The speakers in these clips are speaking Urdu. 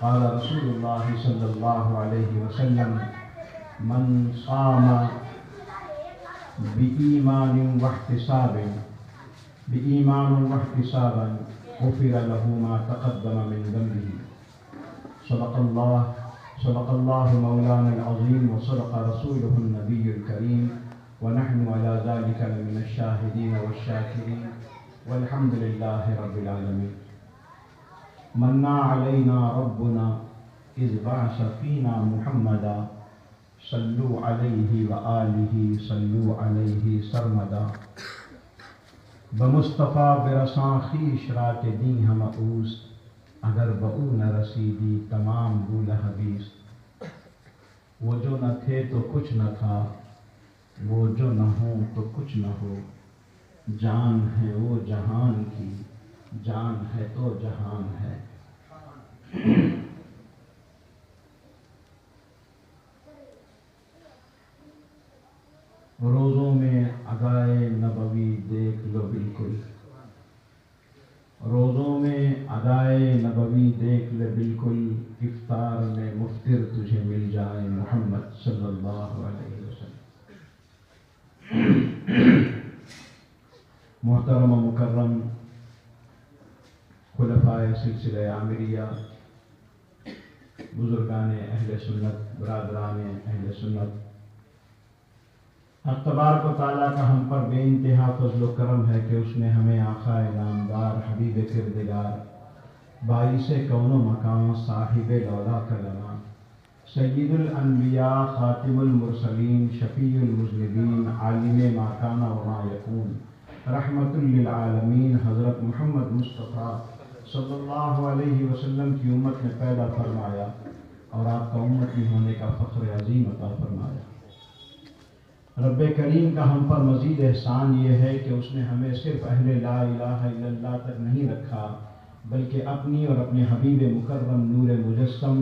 قال رسول اللہ صلی اللہ علیہ وسلم من صام بإيمان واحتسابا غفر له ما تقدم من ذنبه صدق الله مولانا العظيم وصدق رسوله النبي الكريم ونحن على ذلك لمن الشاهدين والشاكرين والحمد لله رب العالمين. منا علينا ربنا إذ بعث فينا محمدا صلوا عليه وآله صلوا عليه سرمدا. بمصطفیٰ برساں خویش را کے دیں ہم اوست اگر بہو نہ رسیدی تمام بول حبیس. وہ جو نہ تھے تو کچھ نہ تھا، وہ جو نہ ہوں تو کچھ نہ ہو. جان ہے وہ جہان کی، جان ہے تو جہان ہے. روزوں میں ادائے نبوی دیکھ لو بالکل، روزوں میں ادائے نبوی دیکھ لے بالکل. افطار میں مفطر تجھے مل جائے محمد صلی اللہ علیہ وسلم. محترم و مکرم خلفائے سلسلہ عامریہ، بزرگان اہل سنت، برادران اہل سنت، حق تبارک و تعالیٰ کا ہم پر بے انتہا فضل و کرم ہے کہ اس نے ہمیں آقا نامدار حبیب کردگار، باعث کون و مکان، صاحب لولا کلمہ، سید الانبیاء، خاتم المرسلین، شفیع المذنبین، عالم ما کان و ما یکون، رحمت للعالمین حضرت محمد مصطفیٰ صلی اللہ علیہ وسلم کی امت میں پیدا فرمایا اور آپ کا امتی ہونے کا فخر عظیم عطا فرمایا. رب کریم کا ہم پر مزید احسان یہ ہے کہ اس نے ہمیں صرف اہل لا الہ الا اللہ تک نہیں رکھا، بلکہ اپنی اور اپنے حبیب مکرم نور مجسم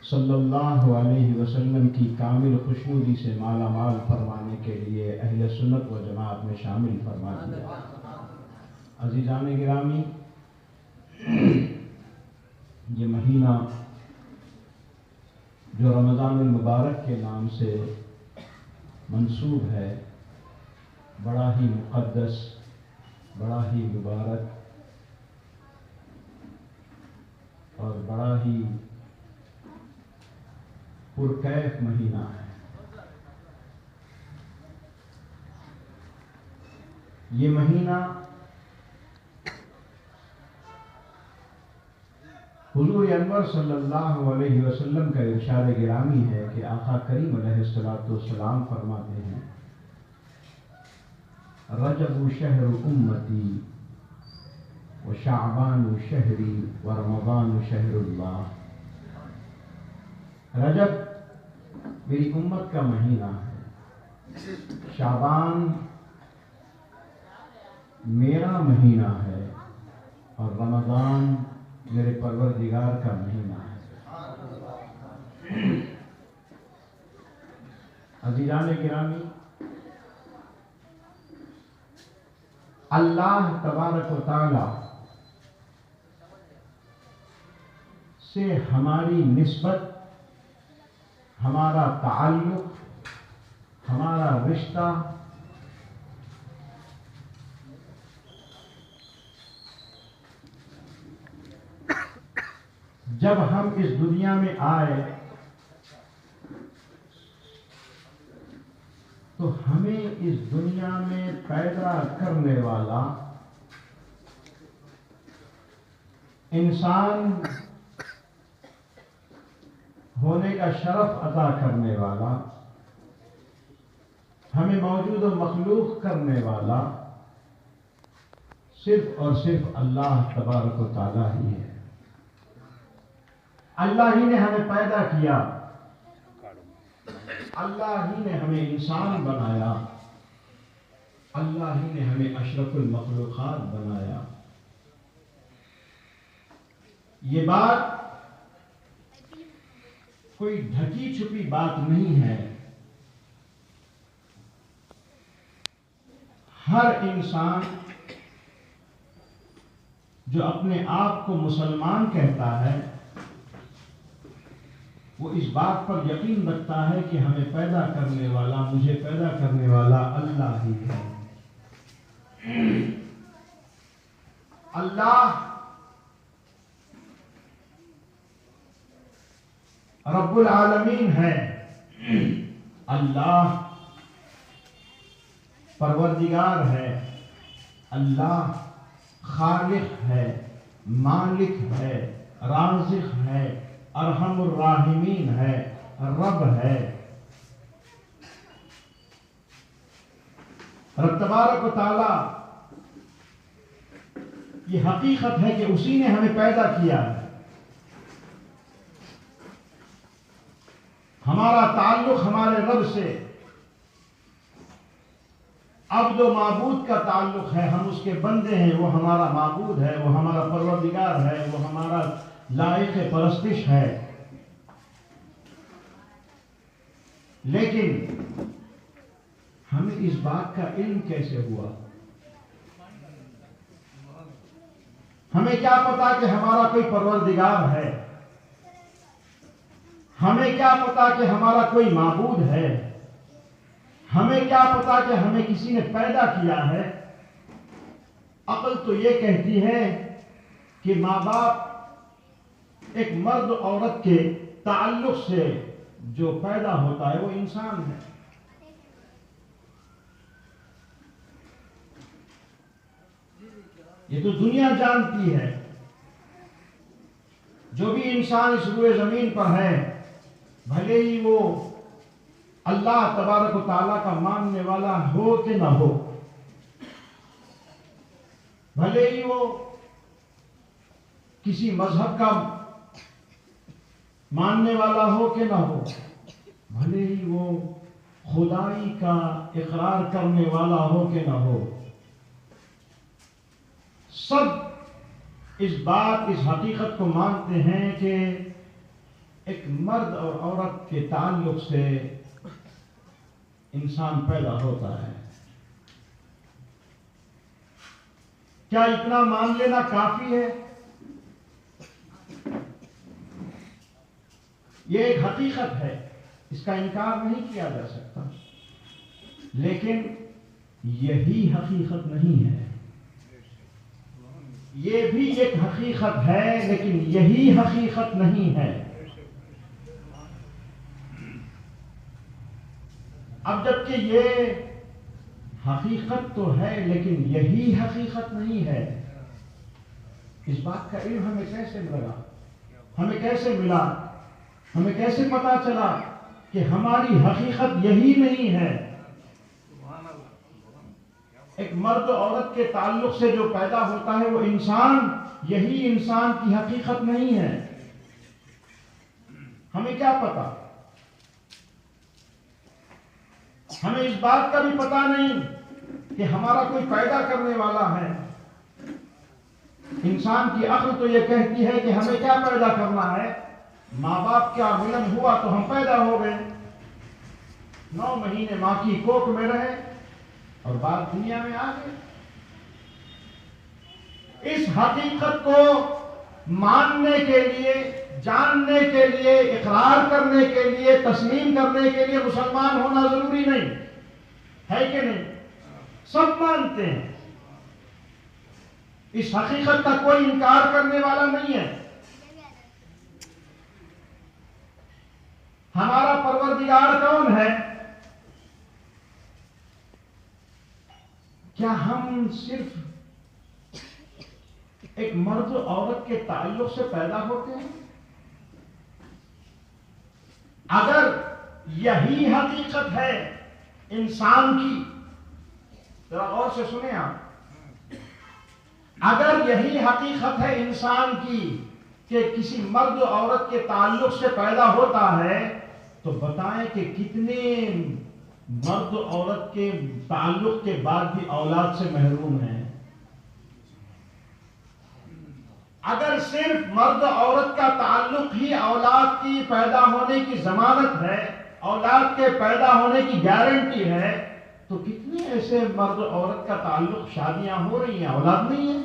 صلی اللہ علیہ وسلم کی کامل خوشنودی سے مالا مال فرمانے کے لیے اہل سنت و جماعت میں شامل فرما دیا. عزیزان گرامی، یہ مہینہ جو رمضان المبارک کے نام سے منسوب ہے، بڑا ہی مقدس، بڑا ہی مبارک اور بڑا ہی پرکیف مہینہ ہے. یہ مہینہ حضور انور صلی اللہ علیہ وسلم کا ارشاد گرامی ہے کہ آقا کریم علیہ السلام فرماتے ہیں رجب شہر امتی و شعبان شہری و رمضان شہر اللہ. رجب میری امت کا مہینہ ہے، شعبان میرا مہینہ ہے اور رمضان میرے پروردگار کا مہینہ ہے. عزیزان گرامی، اللہ تبارک و تعالی سے ہماری نسبت، ہمارا تعلق، ہمارا رشتہ جب ہم اس دنیا میں آئے تو ہمیں اس دنیا میں پیدا کرنے والا، انسان ہونے کا شرف عطا کرنے والا، ہمیں موجود و مخلوق کرنے والا صرف اور صرف اللہ تبارک و تعالیٰ ہی ہے. اللہ ہی نے ہمیں پیدا کیا، اللہ ہی نے ہمیں انسان بنایا، اللہ ہی نے ہمیں اشرف المخلوقات بنایا. یہ بات کوئی ڈھکی چھپی بات نہیں ہے. ہر انسان جو اپنے آپ کو مسلمان کہتا ہے، وہ اس بات پر یقین رکھتا ہے کہ ہمیں پیدا کرنے والا، مجھے پیدا کرنے والا اللہ ہی ہے۔ اللہ رب العالمین ہے، اللہ پروردگار ہے، اللہ خالق ہے، مالک ہے، رازق ہے، ارحم الراحمین ہے، رب ہے۔ رب تبارک و تعالی یہ حقیقت ہے کہ اسی نے ہمیں پیدا کیا ہے۔ ہمارا تعلق ہمارے رب سے عبد و معبود کا تعلق ہے، ہم اس کے بندے ہیں، وہ ہمارا معبود ہے، وہ ہمارا پروردگار ہے، وہ ہمارا لائق پرستش ہے۔ لیکن ہمیں اس بات کا علم کیسے ہوا؟ ہمیں کیا پتا کہ ہمارا کوئی پروردگار ہے؟ ہمیں کیا پتا کہ ہمارا کوئی معبود ہے؟ ہمیں کیا پتا کہ ہمیں کسی نے پیدا کیا ہے؟ عقل تو یہ کہتی ہے کہ ماں باپ ایک مرد عورت کے تعلق سے جو پیدا ہوتا ہے وہ انسان ہے۔ یہ تو دنیا جانتی ہے۔ جو بھی انسان اس روئے زمین پر ہے، بھلے ہی وہ اللہ تبارک و تعالیٰ کا ماننے والا ہو کہ نہ ہو، بھلے ہی وہ کسی مذہب کا ماننے والا ہو کہ نہ ہو، بھلے ہی وہ خدائی کا اقرار کرنے والا ہو کہ نہ ہو، سب اس بات، اس حقیقت کو مانتے ہیں کہ ایک مرد اور عورت کے تعلق سے انسان پیدا ہوتا ہے۔ کیا اتنا مان لینا کافی ہے؟ یہ ایک حقیقت ہے، اس کا انکار نہیں کیا جا سکتا، لیکن یہی حقیقت نہیں ہے۔ یہ بھی ایک حقیقت ہے، لیکن یہی حقیقت نہیں ہے۔ اب جبکہ یہ حقیقت تو ہے لیکن یہی حقیقت نہیں ہے، اس بات کا علم ہمیں کیسے ملا؟ ہمیں کیسے ملا؟ ہمیں کیسے پتا چلا کہ ہماری حقیقت یہی نہیں ہے؟ ایک مرد و عورت کے تعلق سے جو پیدا ہوتا ہے وہ انسان، یہی انسان کی حقیقت نہیں ہے۔ ہمیں کیا پتا؟ ہمیں اس بات کا بھی پتا نہیں کہ ہمارا کوئی پیدا کرنے والا ہے۔ انسان کی عقل تو یہ کہتی ہے کہ ہمیں کیا پیدا کرنا ہے؟ ماں باپ کا ملن ہوا تو ہم پیدا ہو گئے، 9 مہینے ماں کی کوکھ میں رہے اور بعد دنیا میں آ گئے۔ اس حقیقت کو ماننے کے لیے، جاننے کے لیے، اقرار کرنے کے لیے، تسلیم کرنے کے لیے مسلمان ہونا ضروری نہیں ہے کہ نہیں؟ سب مانتے ہیں، اس حقیقت کا کوئی انکار کرنے والا نہیں ہے۔ ہمارا پروردگار کون ہے؟ کیا ہم صرف ایک مرد و عورت کے تعلق سے پیدا ہوتے ہیں؟ اگر یہی حقیقت ہے انسان کی، ذرا غور سے سنیں آپ، اگر یہی حقیقت ہے انسان کی کہ کسی مرد و عورت کے تعلق سے پیدا ہوتا ہے، تو بتائیں کہ کتنے مرد و عورت کے تعلق کے بعد بھی اولاد سے محروم ہیں؟ اگر صرف مرد و عورت کا تعلق ہی اولاد کی پیدا ہونے کی ضمانت ہے، اولاد کے پیدا ہونے کی گارنٹی ہے، تو کتنے ایسے مرد و عورت کا تعلق شادیاں ہو رہی ہیں، اولاد نہیں ہے؟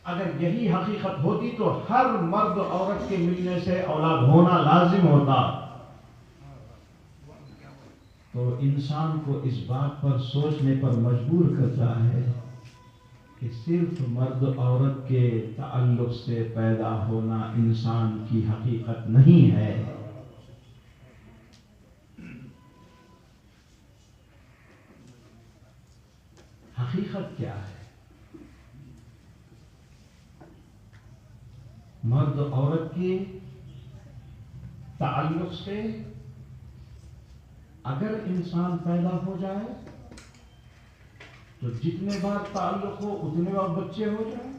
اگر یہی حقیقت ہوتی تو ہر مرد عورت کے ملنے سے اولاد ہونا لازم ہوتا. تو انسان کو اس بات پر سوچنے پر مجبور کرتا ہے کہ صرف مرد عورت کے تعلق سے پیدا ہونا انسان کی حقیقت نہیں ہے. حقیقت کیا ہے؟ مرد عورت کے تعلق سے اگر انسان پیدا ہو جائے تو جتنے بار تعلق ہو اتنے بار بچے ہو جائیں،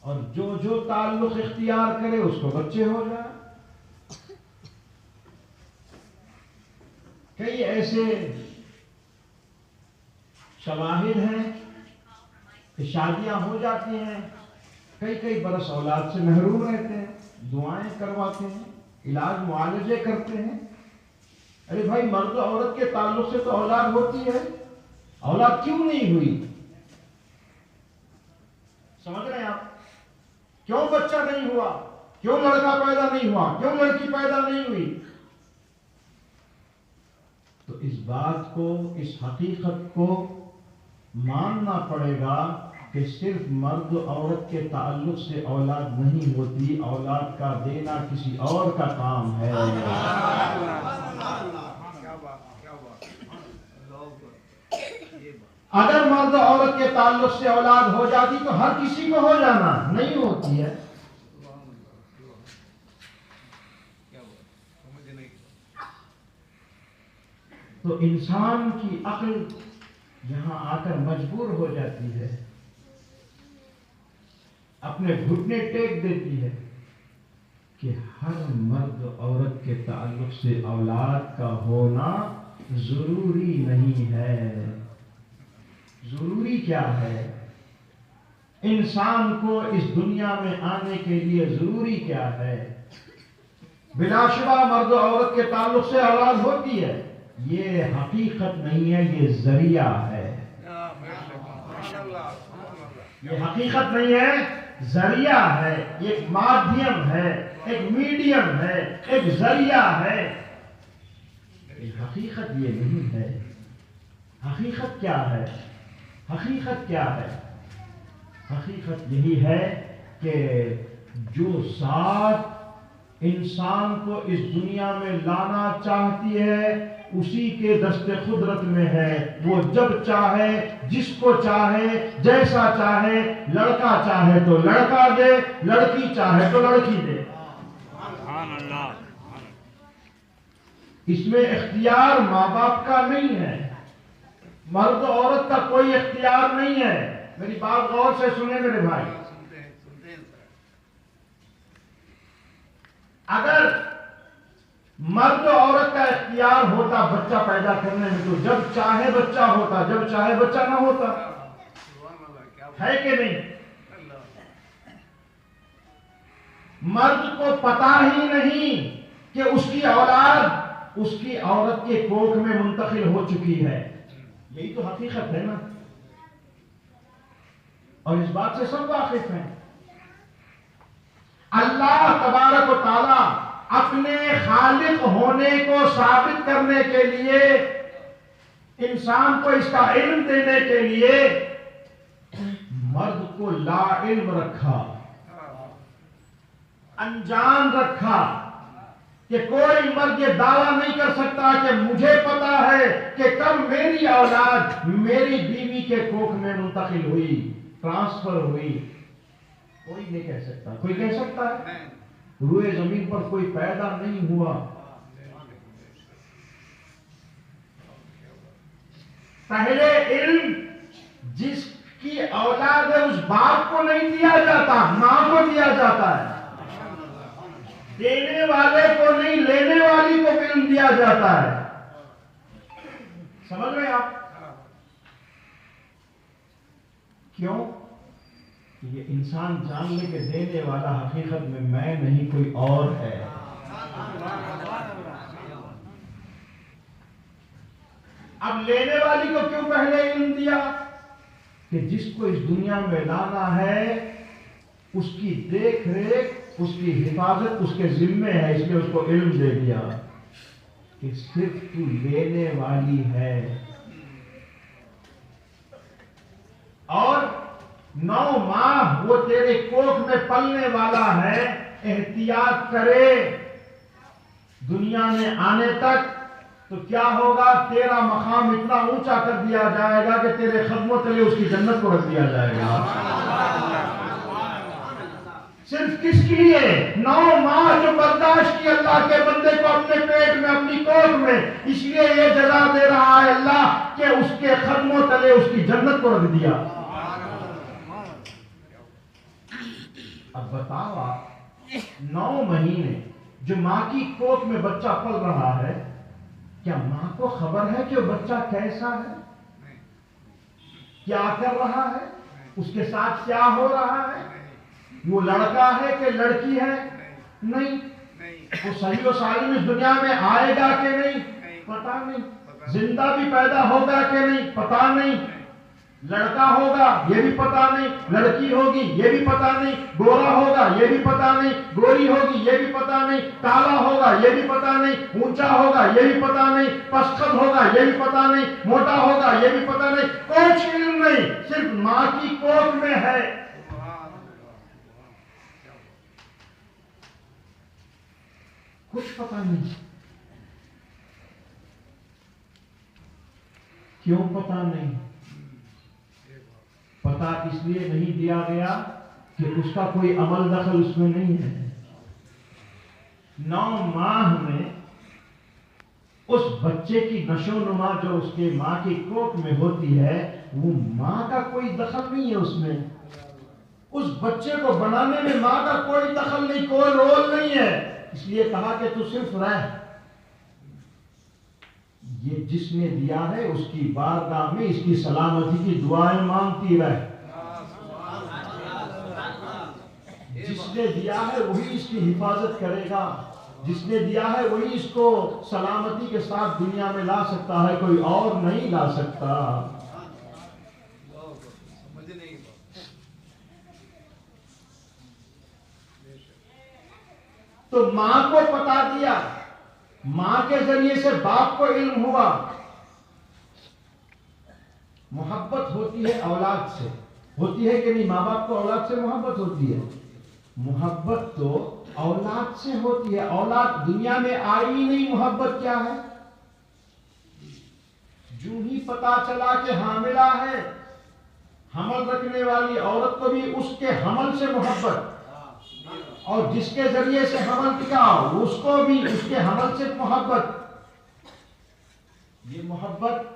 اور جو تعلق اختیار کرے اس کو بچے ہو جائیں. کئی ایسے شواہد ہیں کہ شادیاں ہو جاتی ہیں، کئی برس اولاد سے محروم رہتے ہیں، دعائیں کرواتے ہیں، علاج معالجے کرتے ہیں. ارے بھائی، مرد عورت کے تعلق سے تو اولاد ہوتی ہے، اولاد کیوں نہیں ہوئی؟ سمجھ رہے ہیں آپ؟ کیوں بچہ نہیں ہوا؟ کیوں لڑکا پیدا نہیں ہوا؟ کیوں لڑکی پیدا نہیں ہوئی؟ تو اس بات کو، اس حقیقت کو ماننا پڑے گا کہ صرف مرد عورت کے تعلق سے اولاد نہیں ہوتی، اولاد کا دینا کسی اور کا کام ہے. اگر مرد عورت کے تعلق سے اولاد ہو جاتی تو ہر کسی کو ہو جانا، نہیں ہوتی ہے. تو انسان کی عقل یہاں آ کر مجبور ہو جاتی ہے، اپنے گھٹنے ٹیک دیتی ہے کہ ہر مرد عورت کے تعلق سے اولاد کا ہونا ضروری نہیں ہے. ضروری کیا ہے؟ انسان کو اس دنیا میں آنے کے لیے ضروری کیا ہے؟ بلا شبہ مرد و عورت کے تعلق سے اولاد ہوتی ہے، یہ حقیقت نہیں ہے، یہ ذریعہ ہے. یہ حقیقت نہیں ہے، ذریعہ ہے، ایک مادھیم ہے، ایک میڈیم ہے، ایک ذریعہ ہے. حقیقت یہ نہیں ہے. حقیقت کیا ہے؟ حقیقت کیا ہے؟ حقیقت یہی ہے کہ جو ذات انسان کو اس دنیا میں لانا چاہتی ہے اسی کے دست قدرت میں ہے. وہ جب چاہے، جس کو چاہے، جیسا چاہے، لڑکا چاہے تو لڑکا دے، لڑکی چاہے تو لڑکی دے. اس میں اختیار ماں باپ کا نہیں ہے، مرد و عورت کا کوئی اختیار نہیں ہے. میری بات غور سے سنیں میرے بھائی. اگر مرد و عورت کا اختیار ہوتا بچہ پیدا کرنے میں تو جب چاہے بچہ ہوتا، جب چاہے بچہ نہ ہوتا. ہے کہ نہیں؟ مرد کو پتا ہی نہیں کہ اس کی اولاد اس کی عورت کے کوکھ میں منتقل ہو چکی ہے. یہی تو حقیقت ہے نا، اور اس بات سے سب واقف ہیں. اللہ تبارک و تعالی اپنے خالق ہونے کو ثابت کرنے کے لیے، انسان کو اس کا علم دینے کے لیے مرد کو لا علم رکھا، انجان رکھا، کہ کوئی مرد یہ دعویٰ نہیں کر سکتا کہ مجھے پتا ہے کہ کب میری اولاد میری بیوی کے کوکھ میں منتقل ہوئی، ٹرانسفر ہوئی. کوئی نہیں کہہ سکتا. کوئی کہہ سکتا ہے؟ روئے زمین پر کوئی پیدا نہیں ہوا. پہلے علم جس کی اولاد ہے اس باپ کو نہیں دیا جاتا، ماں کو دیا جاتا ہے. دینے والے کو نہیں، لینے والی کو علم دیا جاتا ہے. سمجھ رہے ہیں آپ؟ کیوں؟ یہ انسان جان لے کہ دینے والا حقیقت میں نہیں کوئی اور ہے. اب لینے والی کو کیوں پہلے علم دیا؟ کہ جس کو اس دنیا میں لانا ہے اس کی دیکھ ریکھ، اس کی حفاظت اس کے ذمے ہے، اس لیے اس کو علم دے دیا کہ صرف تو لینے والی ہے، اور 9 ماہ وہ تیرے کوکھ میں پلنے والا ہے، احتیاط کرے دنیا میں آنے تک تو کیا ہوگا، تیرا مقام اتنا اونچا کر دیا جائے گا کہ تیرے قدموں تلے اس کی جنت کو رکھ دیا جائے گا۔ صرف کس کے لیے؟ 9 ماہ جو برداشت کی اللہ کے بندے کو اپنے پیٹ میں، اپنی کوکھ میں، اس لیے یہ جزا دے رہا ہے اللہ کہ اس کے قدموں تلے اس کی جنت کو رکھ دیا۔ اب بتاؤ آپ 9 مہینے جو ماں کی کوکھ میں بچہ پل رہا ہے، کیا ماں کو خبر ہے کہ وہ بچہ کیسا ہے، کیا کر رہا ہے، اس کے ساتھ کیا ہو رہا ہے، وہ لڑکا ہے کہ لڑکی ہے؟ نہیں۔ وہ صحیح و سالم اس دنیا میں آئے گا کہ نہیں؟ پتا نہیں۔ زندہ بھی پیدا ہوگا کہ نہیں؟ پتا نہیں۔ لڑکا ہوگا یہ بھی پتا نہیں، لڑکی ہوگی یہ بھی پتا نہیں، گورا ہوگا یہ بھی پتا نہیں، گوری ہوگی یہ بھی پتا نہیں، کالا ہوگا یہ بھی پتا نہیں، اونچا ہوگا یہ بھی پتا نہیں، پسخت ہوگا یہ بھی پتا نہیں، موٹا ہوگا یہ بھی پتا نہیں، کچھ علم نہیں، صرف ماں کی کوکھ میں ہے۔ کچھ پتا نہیں۔ کیوں پتا نہیں؟ پتا اس لیے نہیں دیا گیا کہ اس کا کوئی عمل دخل اس میں نہیں ہے۔ 9 ماہ میں اس بچے کی نشو و نما جو اس کے ماں کی کوکھ میں ہوتی ہے، وہ ماں کا کوئی دخل نہیں ہے اس میں۔ اس بچے کو بنانے میں ماں کا کوئی دخل نہیں، کوئی رول نہیں ہے، اس لیے کہا کہ تو صرف رہ۔ یہ جس نے دیا ہے اس کی بارگاہ میں اس کی سلامتی کی دعائیں مانگتی رہ۔ جس نے دیا ہے وہی اس کی حفاظت کرے گا، جس نے دیا ہے وہی اس کو سلامتی کے ساتھ دنیا میں لا سکتا ہے، کوئی اور نہیں لا سکتا۔ تو ماں کو پتا دیا، ماں کے ذریعے سے باپ کو علم ہوا۔ محبت ہوتی ہے اولاد سے، ہوتی ہے کہ نہیں؟ ماں باپ کو اولاد سے محبت ہوتی ہے۔ محبت تو اولاد سے ہوتی ہے، اولاد دنیا میں آئی ہی نہیں، محبت کیا ہے؟ جو ہی پتا چلا کہ حاملہ ہے، حمل رکھنے والی عورت کو بھی اس کے حمل سے محبت، اور جس کے ذریعے سے حمل ٹکا اس کو بھی اس کے حمل سے محبت۔ یہ محبت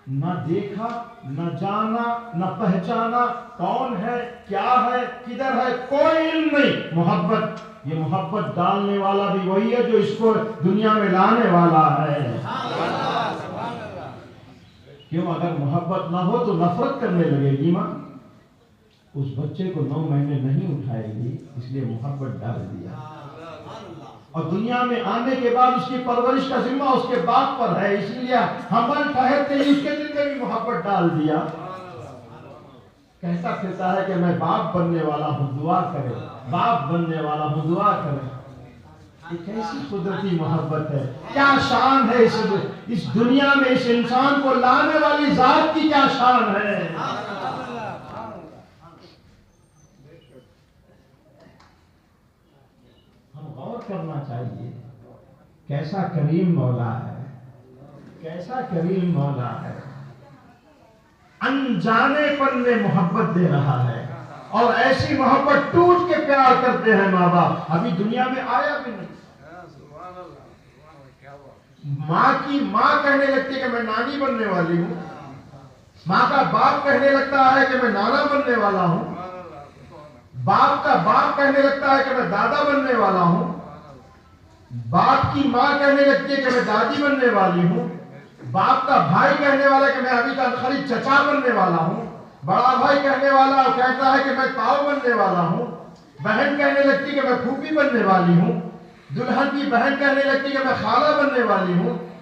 نہ دیکھا، نہ جانا، نہ پہچانا، کون ہے، کیا ہے، کدھر ہے، کوئی علم نہیں۔ محبت، یہ محبت ڈالنے والا بھی وہی ہے جو اس کو دنیا میں لانے والا ہے۔ کیوں؟ اگر محبت نہ ہو تو نفرت کرنے لگے گی ماں، اس بچے کو 9 مہینے نہیں اٹھائے گی، اس لیے محبت ڈال دیا۔ اور دنیا میں آنے کے بعد اس کی پرورش کا ذمہ اس کے باپ پر ہے، اس لیے حمل ٹھہرتے ہی اس کے دل میں بھی محبت ڈال دیا۔ کہتا پھرتا ہے کہ میں باپ بننے والا ہوں، دعا کرے، باپ بننے والا ہوں، دعا کرے۔ یہ کیسی قدرتی محبت ہے، کیا شان ہے اس دنیا میں، اس انسان کو لانے والی ذات کی کیا شان ہے۔ غور کرنا چاہیے، کیسا کریم مولا ہے، کیسا کریم مولا ہے۔ انجانے پن میں محبت دے رہا ہے، اور ایسی محبت ٹوٹ کے پیار کرتے ہیں ماں باپ۔ ابھی دنیا میں آیا بھی نہیں، ماں کی ماں کہنے لگتی ہے کہ میں نانی بننے والی ہوں، ماں کا باپ کہنے لگتا ہے کہ میں نانا بننے والا ہوں، باپ کا باپ کہنے لگتا ہے کہ میں دادا بننے والا ہوں، باپ کی ماں کہنے لگتی ہے کہ میں دادی بننے والی ہوں، باپ کا بھائی کہنے والا کہ میں ابھی تک خالی چچا بننے والا ہوں، بڑا بھائی کہنے والا کہتا ہے کہ میں تاؤ بننے والا ہوں، بہن کہنے لگتی کہ میں پھوپھی بننے والی ہوں، دلہن کی بہن کہنے لگتی کہ میں خالہ بننے والی ہوں،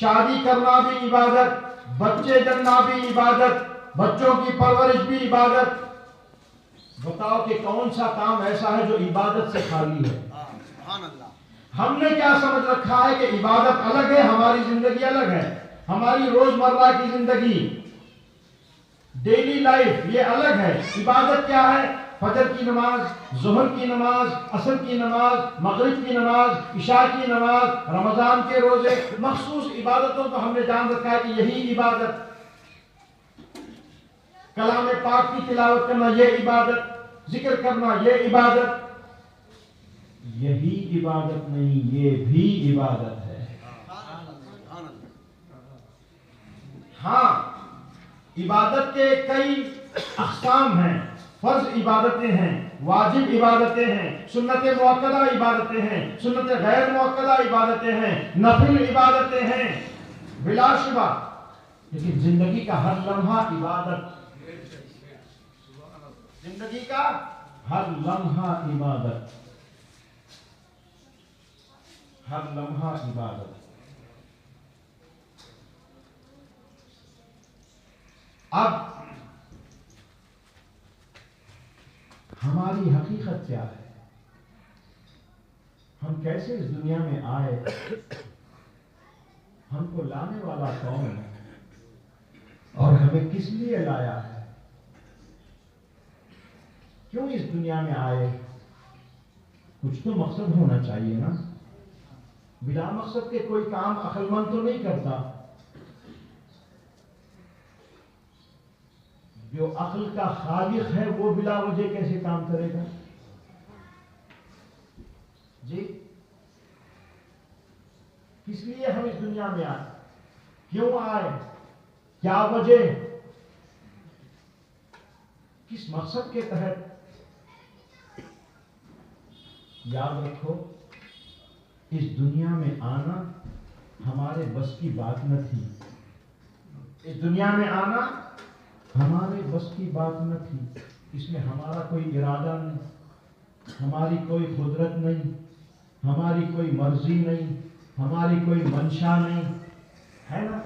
شادی کرنا بھی عبادت، بچے جننا بھی عبادت، بچوں کی پرورش بھی عبادت۔ بتاؤ کہ کون سا کام ایسا ہے جو عبادت سے خالی ہے؟ ہم نے کیا سمجھ رکھا ہے کہ عبادت الگ ہے، ہماری زندگی الگ ہے، ہماری روزمرہ کی زندگی، ڈیلی لائف یہ الگ ہے۔ عبادت کیا ہے؟ فجر کی نماز، ظہر کی نماز، عصر کی نماز، مغرب کی نماز، عشاء کی نماز، رمضان کے روزے، مخصوص عبادتوں کو ہم نے جان رکھا ہے کہ یہی عبادت۔ کلام پاک کی تلاوت کرنا یہ عبادت، ذکر کرنا یہ عبادت۔ یہی عبادت نہیں، یہ بھی عبادت ہے۔ ہاں، عبادت کے کئی اقسام ہیں، فرض عبادتیں ہیں، واجب عبادتیں ہیں، سنت مؤکدہ عبادتیں ہیں، سنت غیر مؤکدہ عبادتیں ہیں، نفل عبادتیں ہیں، بلا شبہ۔ لیکن زندگی کا ہر لمحہ عبادت، زندگی کا ہر لمحہ عبادت، ہر لمحہ عبادت۔ اب ہماری حقیقت کیا ہے؟ ہم کیسے اس دنیا میں آئے؟ ہم کو لانے والا کون ہے اور ہمیں کس لیے لایا ہے؟ کیوں اس دنیا میں آئے؟ کچھ تو مقصد ہونا چاہیے نا۔ بلا مقصد کے کوئی کام عقل مند تو نہیں کرتا۔ جو عقل کا خالق ہے وہ بلا وجہ کیسے کام کرے گا؟ جی، کس لیے ہم اس دنیا میں آئے؟ کیوں آئے؟ کیا وجہ؟ کس مقصد کے تحت؟ یاد رکھو، اس دنیا میں آنا ہمارے بس کی بات نہ تھی۔ اس دنیا میں آنا ہمارے بس کی بات نہ تھی۔ اس میں ہمارا کوئی ارادہ نہیں، ہماری کوئی قدرت نہیں، ہماری کوئی مرضی نہیں، ہماری کوئی منشا نہیں ہے نا۔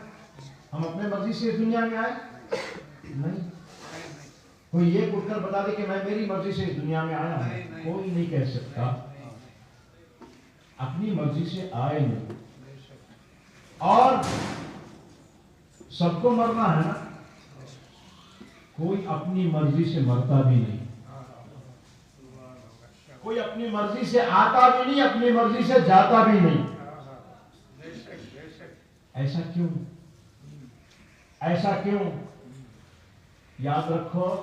ہم اپنے مرضی سے اس دنیا میں آئے نہیں۔ کوئی یہ اٹھ کر بتا دے کہ میں میری مرضی سے اس دنیا میں آیا ہوں، کوئی نہیں کہہ سکتا۔ اپنی مرضی سے آئے نہیں، اور سب کو مرنا ہے نا، کوئی اپنی مرضی سے مرتا بھی نہیں، کوئی اپنی مرضی سے آتا بھی نہیں، اپنی مرضی سے جاتا بھی نہیں۔ ایسا کیوں؟ ایسا کیوں؟ یاد رکھو،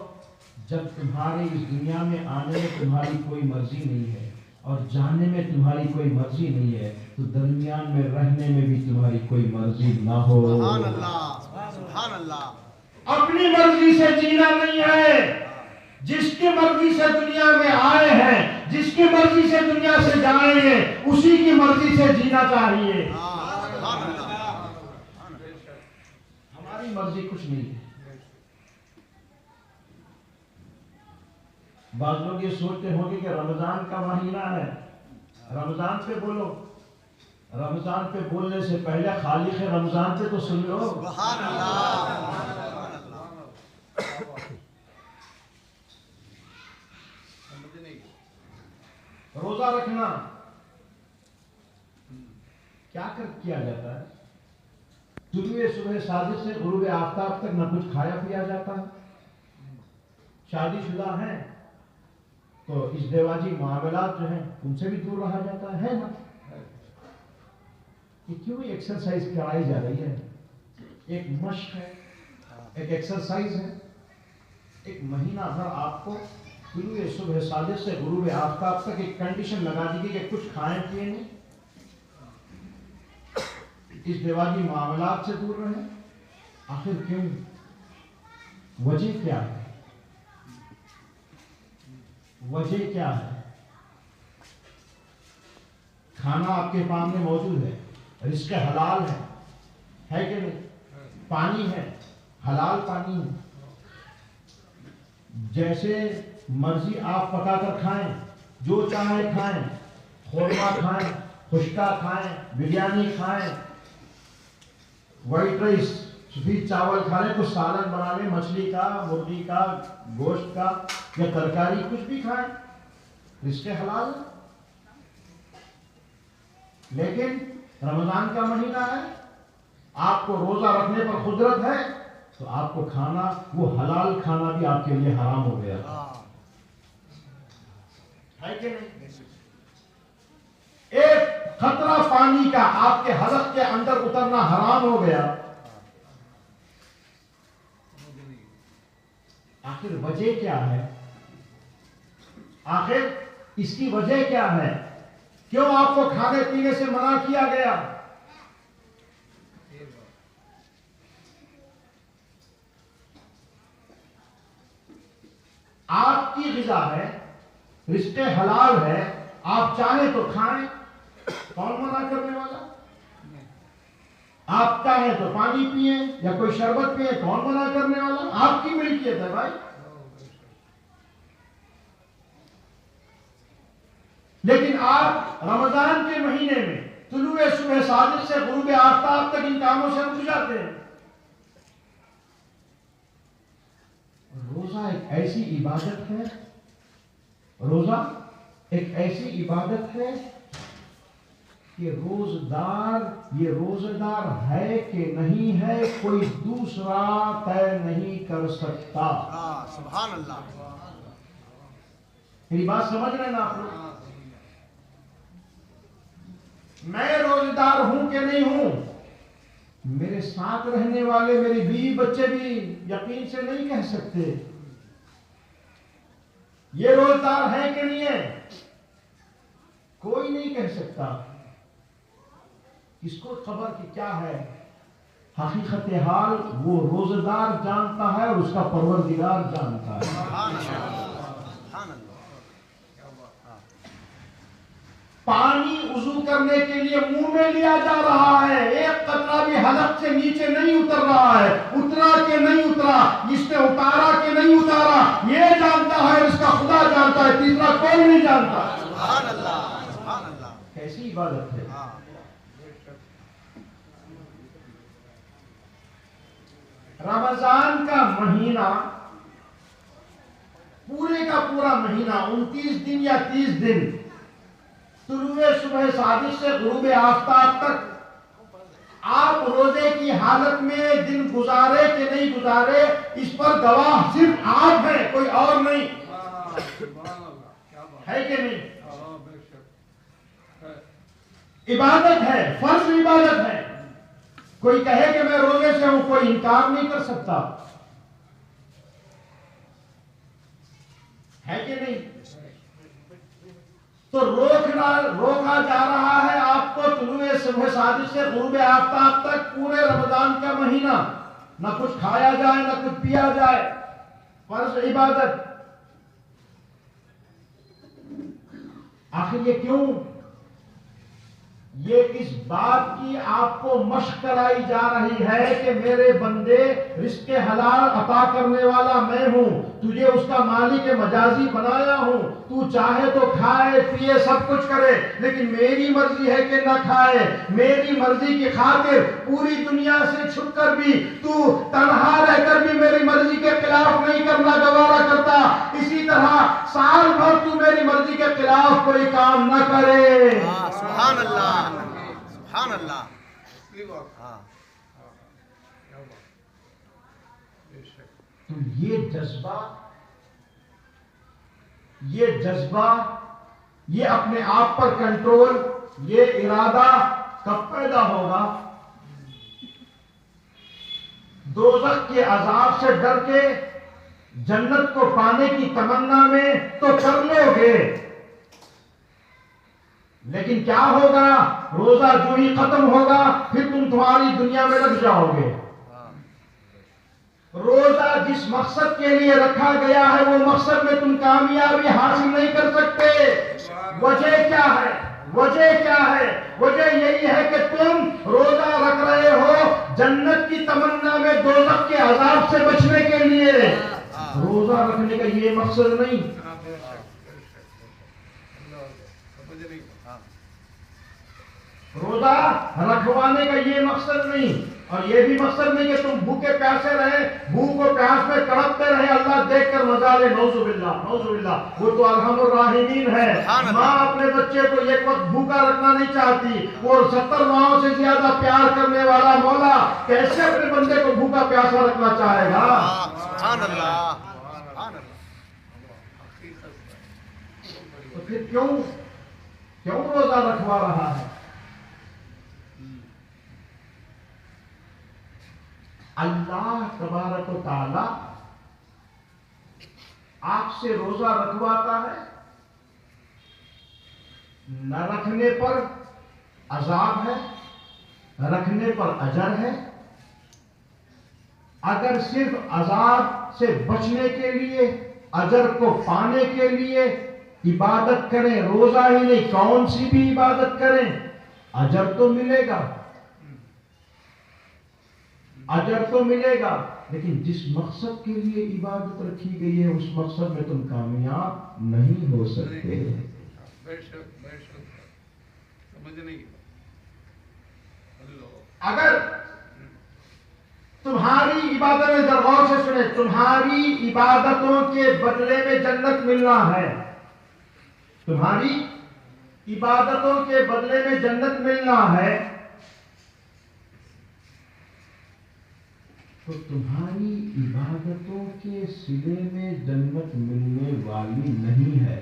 جب تمہاری اس دنیا میں آنے میں تمہاری کوئی مرضی نہیں ہے اور جانے میں تمہاری کوئی مرضی نہیں ہے، تو درمیان میں رہنے میں بھی تمہاری کوئی مرضی نہ ہو۔ سبحان اللہ، سبحان اللہ۔ اپنی مرضی سے جینا نہیں ہے۔ جس کی مرضی سے دنیا میں آئے ہیں، جس کی مرضی سے دنیا سے جائیں گے، اسی کی مرضی سے جینا چاہیے۔ ہماری مرضی کچھ نہیں ہے۔ بعض لوگ یہ سوچتے ہوں گے کہ رمضان کا مہینہ ہے، رمضان پہ بولو۔ رمضان پہ بولنے سے پہلے خالق رمضان پہ تو سن لو۔ سبحان اللہ۔ روزہ رکھنا کیا کیا جاتا ہے؟ طلوع صبح صادق سے غروب آفتاب تک نہ کچھ کھایا پیا جاتا ہے۔ شادی شدہ ہیں تو ازدواجی معاملات جو ہیں ان سے بھی دور رہا جاتا ہے نا۔ یہ کیوں ایکسرسائز کرائی جا رہی ہے؟ ایک مشق ہے، ایک ایکسرسائز ہے۔ ایک مہینہ بھر آپ کو طلوع صبح صادق سے غروب آفتاب تک ایک کنڈیشن لگا دی گئی کہ کچھ کھائیں پیے نہیں، ازدواجی معاملات سے دور رہیں۔ آخر کیوں؟ وجہ کیا ہے؟ وجہ کیا ہے؟ کھانا آپ کے سامنے موجود ہے، رزق حلال ہے کہ نہیں؟ پانی ہے، حلال پانی ہے۔ جیسے مرضی آپ پکا کر کھائیں، جو چاہیں کھائیں، خورما کھائیں، خشکا کھائیں، بریانی کھائیں، وائٹ رائس سفید چاول کھا لیں، کچھ سالن بنا لیں، مچھلی کا، مرغی کا، گوشت کا یا ترکاری کچھ بھی کھائیں، رزق حلال ہے۔ لیکن رمضان کا مہینہ ہے، آپ کو روزہ رکھنے پر قدرت ہے، تو آپ کو کھانا، وہ حلال کھانا بھی آپ کے لیے حرام ہو گیا ہے کہ نہیں؟ ایک قطرہ پانی کا آپ کے حلق کے اندر اترنا حرام ہو گیا۔ آخر وجہ کیا ہے؟ آخر اس کی وجہ کیا ہے؟ کیوں آپ کو کھانے پینے سے منع کیا گیا؟ آپ کی غذا ہے، رزق حلال ہے، آپ چاہیں تو کھائیں، کون منع کرنے والا؟ آپ چاہیں تو پانی پئیں یا کوئی شربت پئیں، کون منع کرنے والا؟ آپ کی ملکیت ہے بھائی۔ لیکن آپ رمضان کے مہینے میں طلوع صبح صادق سے غروب آفتاب تک ان کاموں سے رک جاتے ہیں۔ روزہ ایک ایسی عبادت ہے، روزہ ایک ایسی عبادت ہے کہ روزدار، یہ روزدار ہے کہ نہیں ہے کوئی دوسرا طے نہیں کر سکتا۔ سبحان اللہ۔ میری بات سمجھ رہے ہیں نا آپ لوگ؟ میں روزدار ہوں کہ نہیں ہوں، میرے ساتھ رہنے والے میری بیوی بچے بھی یقین سے نہیں کہہ سکتے یہ روزدار ہے کہ نہیں ہے، کوئی نہیں کہہ سکتا۔ اس کو خبر کہ کیا ہے حقیقت حال وہ روزدار جانتا ہے اور اس کا پروردگار جانتا ہے۔ پانی وضو کرنے کے لیے منہ میں لیا جا رہا ہے، ایک قطرہ بھی حلق سے نیچے نہیں اتر رہا ہے، اترا کہ نہیں اترا، اس نے اتارا کہ نہیں اتارا، یہ جانتا ہے، اس کا خدا جانتا ہے، تیسرا کوئی نہیں جانتا۔ سبحان اللہ، سبحان اللہ۔ کیسی عبادت ہے؟ رمضان کا مہینہ، پورے کا پورا مہینہ 29 دن یا 30 دن، طلوع صبح صادق سے غروب آفتاب تک آپ روزے کی حالت میں دن گزارے کہ نہیں گزارے، اس پر گواہ صرف آپ ہیں، کوئی اور نہیں ہے کہ نہیں؟ عبادت ہے، فرض عبادت ہے۔ کوئی کہے کہ میں روزے سے ہوں، کوئی انکار نہیں کر سکتا، ہے کہ نہیں؟ تو روکا جا رہا ہے آپ کو طلوع صبح صادق سے غروب آفتاب تک پورے رمضان کا مہینہ، نہ کچھ کھایا جائے نہ کچھ پیا جائے، فرض عبادت۔ آخر یہ کیوں؟ یہ اس بات کی آپ کو مشق کرائی جا رہی ہے کہ میرے بندے، رزق حلال عطا کرنے والا میں ہوں، تجھے اس کا مالک مجازی بنایا ہوں، تو چاہے تو کھائے پیے سب کچھ کرے، لیکن میری مرضی ہے کہ نہ کھائے، میری مرضی کی خاطر پوری دنیا سے چھپ کر بھی تو تنہا رہ کر بھی میری مرضی کے خلاف نہیں کرنا گوارا کرتا، اسی طرح سال بھر تو میری مرضی کے خلاف کوئی کام نہ کرے۔ سبحان اللہ، سبحان اللہ۔ تو یہ جذبہ، یہ اپنے آپ پر کنٹرول، یہ ارادہ کب پیدا ہوگا؟ دوزخ کے عذاب سے ڈر کے جنت کو پانے کی تمنا میں تو کر لو گے، لیکن کیا ہوگا؟ روزہ جو ہی ختم ہوگا پھر تمہاری دنیا میں لگ جاؤ گے۔ روزہ جس مقصد کے لیے رکھا گیا ہے وہ مقصد میں تم کامیابی حاصل نہیں کر سکتے۔ وجہ کیا ہے؟ وجہ کیا ہے؟ وجہ یہی ہے کہ تم روزہ رکھ رہے ہو جنت کی تمنا میں دوزخ کے عذاب سے بچنے کے لیے، روزہ رکھنے کا یہ مقصد نہیں۔ روزہ رکھوانے کا یہ مقصد نہیں۔ اور یہ بھی مقصد نہیں کہ تم بھوکے پیاسے رہے، بھوک و پیاس میں تڑپتے رہے، اللہ دیکھ کر مزہ لے، نعوذ باللہ نعوذ باللہ۔ وہ تو ارحم الراحمین ہے، ماں اپنے بچے کو ایک وقت بھوکا رکھنا نہیں چاہتی، وہ 70 ماہوں سے زیادہ پیار کرنے والا مولا کیسے اپنے بندے کو بھوکا پیاسا رکھنا چاہے گا؟ سبحان اللہ سبحان اللہ۔ تو پھر کیوں روزہ رکھوا رہا ہے؟ اللہ تبارک و تعالی آپ سے روزہ رکھواتا ہے، نہ رکھنے پر عذاب ہے، رکھنے پر اجر ہے۔ اگر صرف عذاب سے بچنے کے لیے، اجر کو پانے کے لیے عبادت کریں، روزہ ہی نہیں کون سی بھی عبادت کریں، اجر تو ملے گا، اجر تو ملے گا، لیکن جس مقصد کے لیے عبادت رکھی گئی ہے اس مقصد میں تم کامیاب نہیں ہو سکتے۔ اگر تمہاری عبادت میں غور سے سنیں، تمہاری عبادتوں کے بدلے میں جنت ملنا ہے، تمہاری عبادتوں کے بدلے میں جنت ملنا ہے، تو تمہاری عبادتوں کے صلے میں جنت ملنے والی نہیں ہے۔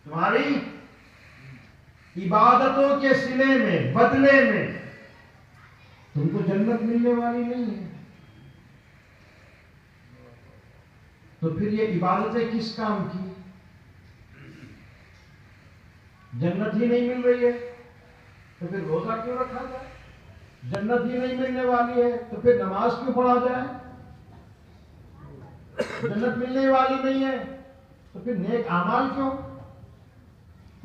تمہاری عبادتوں کے صلے میں، بدلے میں تم کو جنت ملنے والی نہیں ہے، تو پھر یہ عبادتیں کس کام کی؟ جنت ہی نہیں مل رہی ہے تو پھر روزہ کیوں رکھا جائے؟ جنت ہی نہیں ملنے والی ہے تو پھر نماز کیوں پڑھا جائے؟ جنت ملنے والی نہیں ہے تو پھر نیک اعمال کیوں؟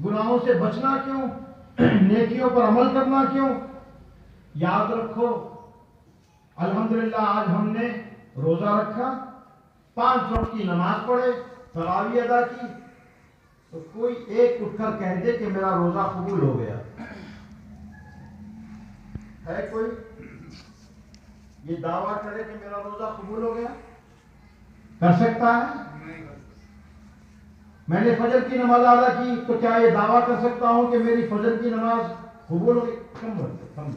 گناہوں سے بچنا کیوں؟ نیکیوں پر عمل کرنا کیوں؟ یاد رکھو، الحمدللہ آج ہم نے روزہ رکھا، 5 وقت کی نماز پڑھے، تراویح ادا کی، تو کوئی ایک اٹھ کر کہہ دے کہ میرا روزہ قبول ہو گیا ہے؟ کوئی یہ دعویٰ کرے کہ میرا روزہ قبول ہو گیا؟ کر سکتا ہے؟ میں نے فجر کی نماز ادا کی تو کیا یہ دعویٰ کر سکتا ہوں کہ میری فجر کی نماز قبول ہو گئی؟ کم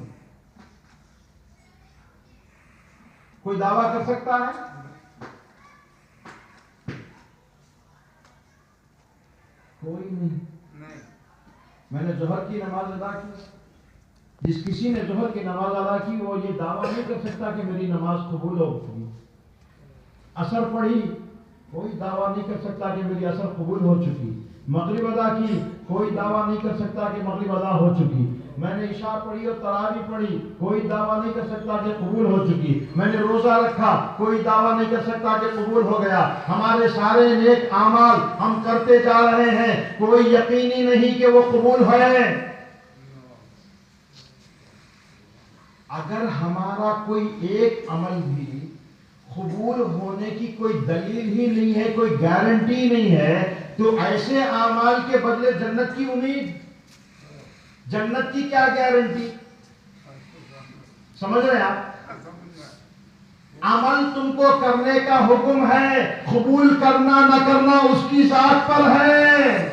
کوئی دعویٰ کر سکتا ہے؟ کوئی نہیں۔ میں نے ظہر کی نماز ادا کی، جس کسی نے ظہر کی نماز ادا کی وہ یہ دعویٰ نہیں کر سکتا کہ میری نماز قبول ہو گئی۔ عصر پڑھی، کوئی دعویٰ نہیں کر سکتا کہ میری عصر قبول ہو چکی۔ مغرب ادا کی، کوئی دعویٰ نہیں کر سکتا کہ مغرب ادا ہو چکی۔ میں نے عشاء پڑھی اور تراویح پڑھی، کوئی دعویٰ نہیں کر سکتا کہ قبول ہو چکی۔ میں نے روزہ رکھا، کوئی دعویٰ نہیں کر سکتا کہ قبول ہو گیا۔ ہمارے سارے نیک اعمال ہم کرتے جا رہے ہیں، کوئی یقینی نہیں کہ وہ قبول ہوئے۔ اگر ہمارا کوئی ایک عمل بھی قبول ہونے کی کوئی دلیل ہی نہیں ہے، کوئی گارنٹی نہیں ہے، تو ایسے اعمال کے بدلے جنت کی امید، جنت کی کیا گارنٹی؟ سمجھ رہے ہیں آپ؟ عمل تم کو کرنے کا حکم ہے، قبول کرنا نہ کرنا اس کی ذات پر ہے۔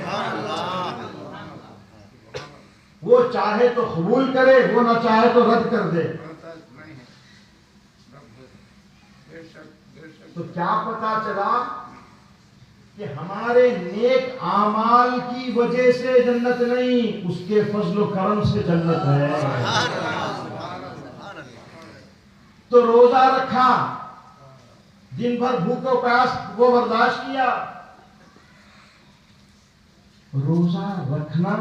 وہ چاہے تو قبول کرے، وہ نہ چاہے تو رد کر دے۔ تو کیا پتا چلا کہ ہمارے نیک اعمال کی وجہ سے جنت نہیں، اس کے فضل و کرم سے جنت ہے۔ تو روزہ رکھا، دن بھر بھوک و پیاس وہ برداشت کیا۔ روزہ رکھنا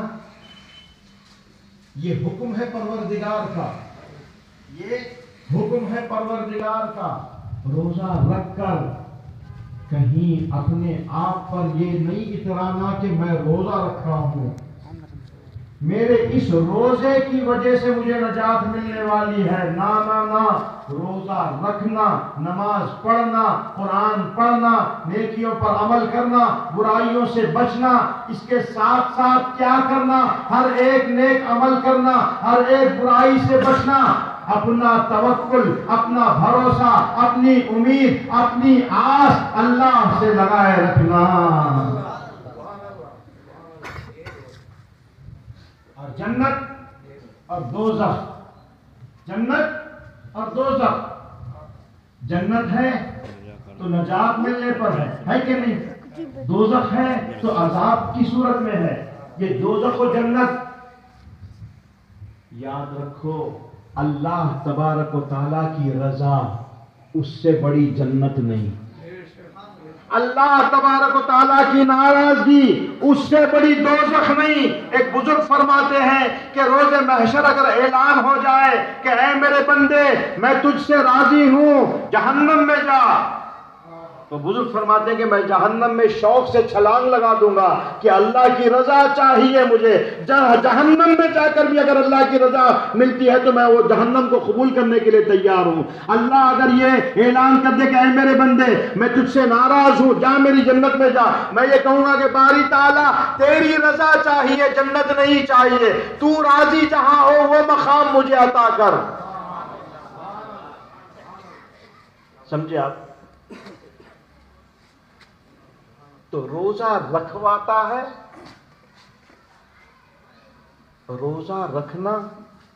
یہ حکم ہے پروردگار کا، یہ حکم ہے پروردگار کا۔ روزہ رکھ کر کہیں اپنے آپ پر یہ نہیں اترانا کہ میں روزہ رکھا ہوں، میرے اس روزے کی وجہ سے مجھے نجات ملنے والی ہے. نا نا نا، روزہ رکھنا، نماز پڑھنا، قرآن پڑھنا، نیکیوں پر عمل کرنا، برائیوں سے بچنا، اس کے ساتھ ساتھ کیا کرنا؟ ہر ایک نیک عمل کرنا، ہر ایک برائی سے بچنا، اپنا توکل، اپنا بھروسہ، اپنی امید، اپنی آس اللہ سے لگائے رکھنا. اور جنت اور دوزخ، جنت اور دوزخ. جنت ہے تو نجات ملنے پر ہے کہ نہیں؟ دوزخ ہے تو عذاب کی صورت میں ہے. یہ دوزخ و جنت یاد رکھو، اللہ تبارک و تعالیٰ کی رضا اس سے بڑی جنت نہیں. اللہ تبارک و تعالیٰ کی ناراضگی اس سے بڑی دوزخ نہیں. ایک بزرگ فرماتے ہیں کہ روز محشر اگر اعلان ہو جائے کہ اے میرے بندے میں تجھ سے راضی ہوں، جہنم میں جا، تو بزرگ فرماتے ہیں کہ میں جہنم میں شوق سے چھلانگ لگا دوں گا کہ اللہ کی رضا چاہیے مجھے. جہنم میں جا کر بھی اگر اللہ کی رضا ملتی ہے تو میں وہ جہنم کو قبول کرنے کے لیے تیار ہوں. اللہ اگر یہ اعلان کر دے کہ اے میرے بندے میں تجھ سے ناراض ہوں، جا میری جنت میں جا، میں یہ کہوں گا کہ باری تعالیٰ تیری رضا چاہیے، جنت نہیں چاہیے. تو راضی جہاں ہو وہ مقام مجھے عطا کر. سمجھے آپ؟ تو روزہ رکھواتا ہے. روزہ رکھنا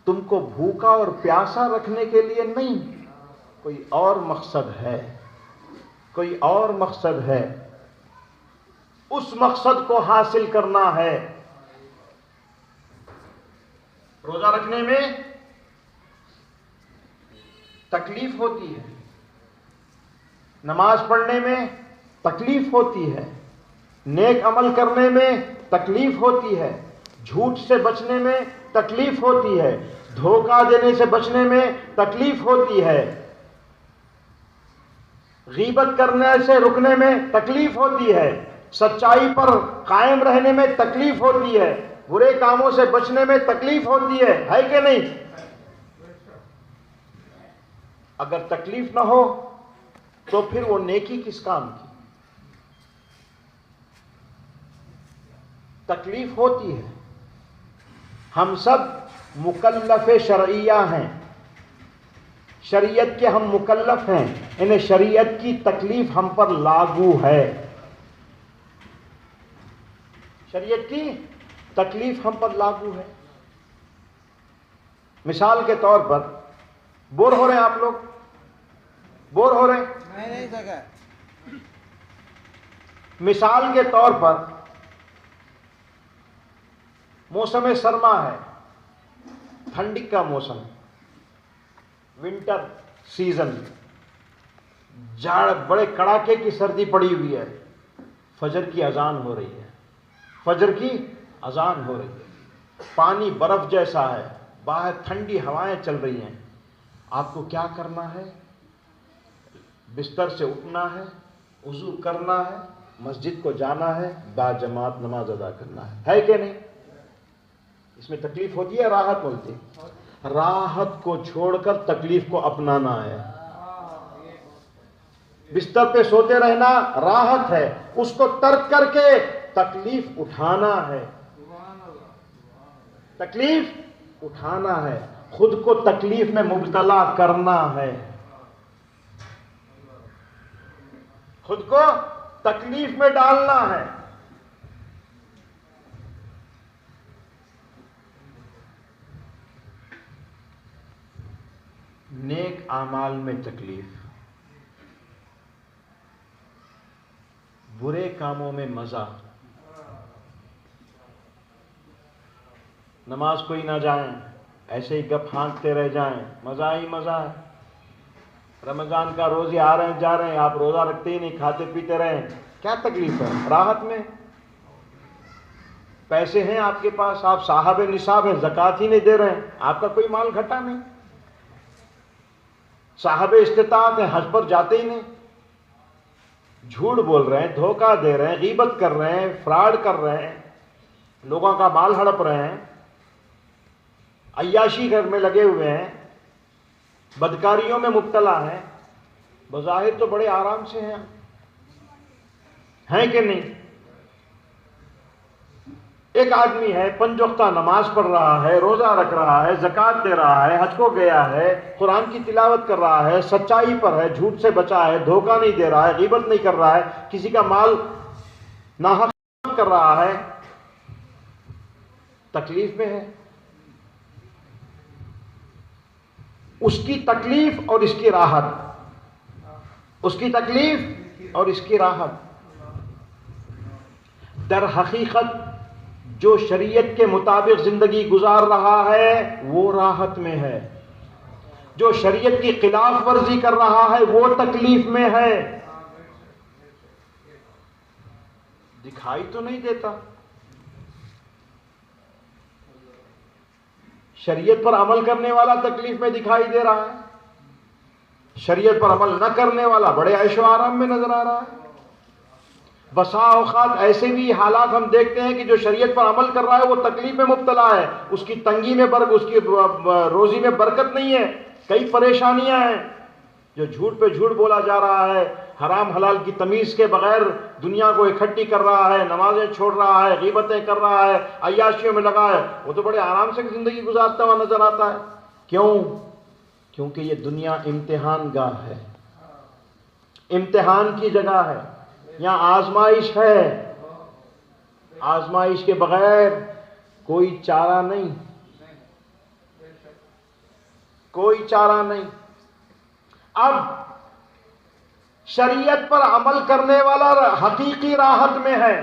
تم کو بھوکا اور پیاسا رکھنے کے لیے نہیں، کوئی اور مقصد ہے، کوئی اور مقصد ہے. اس مقصد کو حاصل کرنا ہے. روزہ رکھنے میں تکلیف ہوتی ہے، نماز پڑھنے میں تکلیف ہوتی ہے، نیک عمل کرنے میں تکلیف ہوتی ہے، جھوٹ سے بچنے میں تکلیف ہوتی ہے، دھوکہ دینے سے بچنے میں تکلیف ہوتی ہے، غیبت کرنے سے رکنے میں تکلیف ہوتی ہے، سچائی پر قائم رہنے میں تکلیف ہوتی ہے، برے کاموں سے بچنے میں تکلیف ہوتی ہے کہ نہیں؟ اگر تکلیف نہ ہو تو پھر وہ نیکی کس کام کی؟ تکلیف ہوتی ہے. ہم سب مکلف شرعیہ ہیں، شریعت کے ہم مکلف ہیں، انہیں شریعت کی تکلیف ہم پر لاگو ہے. شریعت کی تکلیف ہم پر لاگو ہے. مثال کے طور پر بور ہو رہے ہیں آپ لوگ؟ بور ہو رہے ہیں؟ نہیں سکا. مثال کے طور پر موسم سرما ہے، ٹھنڈی کا موسم، ونٹر سیزن، جاڑ، بڑے کڑاکے کی سردی پڑی ہوئی ہے، فجر کی اذان ہو رہی ہے، فجر کی اذان ہو رہی ہے، پانی برف جیسا ہے، باہر ٹھنڈی ہوائیں چل رہی ہیں. آپ کو کیا کرنا ہے؟ بستر سے اٹھنا ہے، وضو کرنا ہے، مسجد کو جانا ہے، با جماعت نماز ادا کرنا ہے کہ نہیں؟ اس میں تکلیف ہوتی ہے، راحت ملتی ہے. راحت کو چھوڑ کر تکلیف کو اپنانا ہے. بستر پہ سوتے رہنا راحت ہے، اس کو ترک کر کے تکلیف اٹھانا ہے. تکلیف اٹھانا ہے، خود کو تکلیف میں مبتلا کرنا ہے، خود کو تکلیف میں ڈالنا ہے. نیک اعمال میں تکلیف، برے کاموں میں مزہ. نماز کوئی نہ جائیں، ایسے ہی گپ ہانکتے رہ جائیں، مزہ ہی مزہ ہے. رمضان کا روزے آ رہے ہیں جا رہے ہیں، آپ روزہ رکھتے ہی نہیں، کھاتے پیتے رہیں، کیا تکلیف ہے؟ راحت میں. پیسے ہیں آپ کے پاس، آپ صاحب نصاب ہیں، زکوٰۃ ہی نہیں دے رہے ہیں، آپ کا کوئی مال گھٹا نہیں. صاحب استطاعت ہیں، حج پر جاتے ہی نہیں، جھوٹ بول رہے ہیں، دھوکہ دے رہے ہیں، غیبت کر رہے ہیں، فراڈ کر رہے ہیں، لوگوں کا مال ہڑپ رہے ہیں، عیاشی گھر میں لگے ہوئے ہیں، بدکاریوں میں مبتلا ہیں، بظاہر تو بڑے آرام سے ہیں کہ نہیں؟ ایک آدمی ہے، 5 وقتہ نماز پڑھ رہا ہے، روزہ رکھ رہا ہے، زکوٰۃ دے رہا ہے، حج کو گیا ہے، قرآن کی تلاوت کر رہا ہے، سچائی پر ہے، جھوٹ سے بچا ہے، دھوکہ نہیں دے رہا ہے، غیبت نہیں کر رہا ہے، کسی کا مال ناحق کر رہا ہے، تکلیف میں ہے۔ اس کی تکلیف اور اس کی راحت، اس کی تکلیف اور اس کی راحت، در حقیقت جو شریعت کے مطابق زندگی گزار رہا ہے وہ راحت میں ہے، جو شریعت کی خلاف ورزی کر رہا ہے وہ تکلیف میں ہے۔ دکھائی تو نہیں دیتا، شریعت پر عمل کرنے والا تکلیف میں دکھائی دے رہا ہے، شریعت پر عمل نہ کرنے والا بڑے عیش و آرام میں نظر آ رہا ہے۔ بسا اوقات ایسے بھی حالات ہم دیکھتے ہیں کہ جو شریعت پر عمل کر رہا ہے وہ تکلیف میں مبتلا ہے، اس کی تنگی میں اس کی روزی میں برکت نہیں ہے، کئی پریشانیاں ہیں، جو جھوٹ پہ جھوٹ بولا جا رہا ہے، حرام حلال کی تمیز کے بغیر دنیا کو اکٹھی کر رہا ہے، نمازیں چھوڑ رہا ہے، غیبتیں کر رہا ہے، عیاشیوں میں لگا ہے، وہ تو بڑے آرام سے زندگی گزارتا ہوا نظر آتا ہے۔ کیوں؟ کیونکہ یہ دنیا امتحان گاہ ہے، امتحان کی جگہ ہے، یہاں آزمائش ہے، آزمائش کے بغیر کوئی چارہ نہیں، کوئی چارہ نہیں۔ اب شریعت پر عمل کرنے والا حقیقی راحت میں ہے،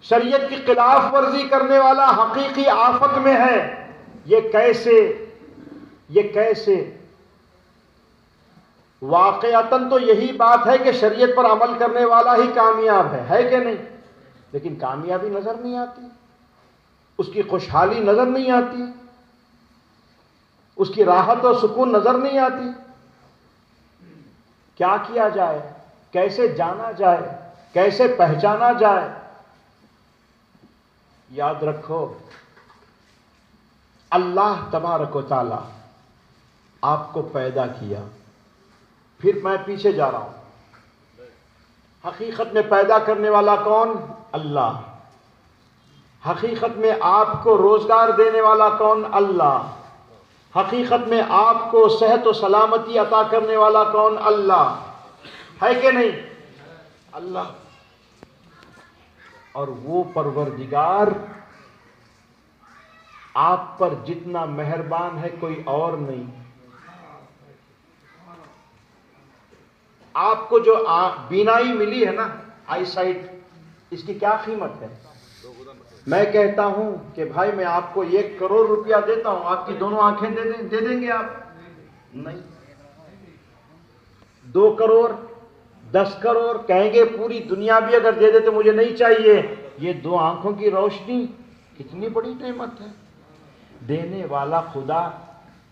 شریعت کی خلاف ورزی کرنے والا حقیقی آفت میں ہے۔ یہ کیسے؟ یہ کیسے؟ واقعتاً تو یہی بات ہے کہ شریعت پر عمل کرنے والا ہی کامیاب ہے کہ نہیں؟ لیکن کامیابی نظر نہیں آتی، اس کی خوشحالی نظر نہیں آتی، اس کی راحت اور سکون نظر نہیں آتی۔ کیا کیا جائے؟ کیسے جانا جائے؟ کیسے پہچانا جائے؟ یاد رکھو، اللہ تبارک و تعالی آپ کو پیدا کیا، پھر میں پیچھے جا رہا ہوں، حقیقت میں پیدا کرنے والا کون؟ اللہ۔ حقیقت میں آپ کو روزگار دینے والا کون؟ اللہ۔ حقیقت میں آپ کو صحت و سلامتی عطا کرنے والا کون؟ اللہ ہے کہ نہیں؟ اللہ۔ اور وہ پروردگار آپ پر جتنا مہربان ہے کوئی اور نہیں۔ آپ کو جو بینائی ملی ہے نا، آئی سائٹ، اس کی کیا قیمت ہے؟ میں کہتا ہوں کہ بھائی میں آپ کو 1 کروڑ روپیہ دیتا ہوں، آپ کی دونوں آنکھیں دے دیں گے آپ؟ نہیں۔ 2 کروڑ، 10 کروڑ کہیں گے پوری دنیا بھی اگر دے دے تو مجھے نہیں چاہیے۔ یہ 2 آنکھوں کی روشنی کتنی بڑی نعمت ہے۔ دینے والا خدا